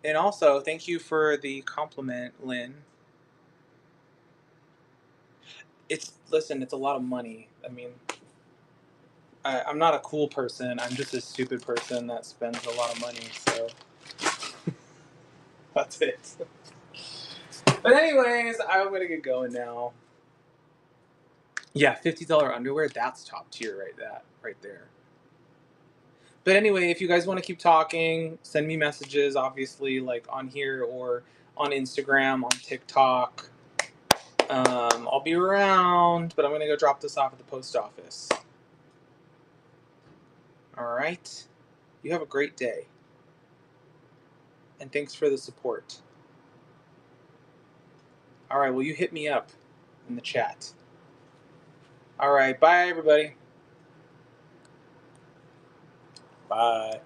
And also, thank you for the compliment, Lynn. Listen, it's a lot of money. I mean, I'm not a cool person. I'm just a stupid person that spends a lot of money. So that's it. But anyways, I'm gonna get going now. Yeah, $50 underwear. That's top tier, right there. But anyway, if you guys want to keep talking, send me messages. Obviously, like on here or on Instagram, on TikTok. I'll be around, but I'm gonna go drop this off at the post office. All right. You have a great day. And thanks for the support. All right, well, you hit me up in the chat. All right, bye, everybody. Bye.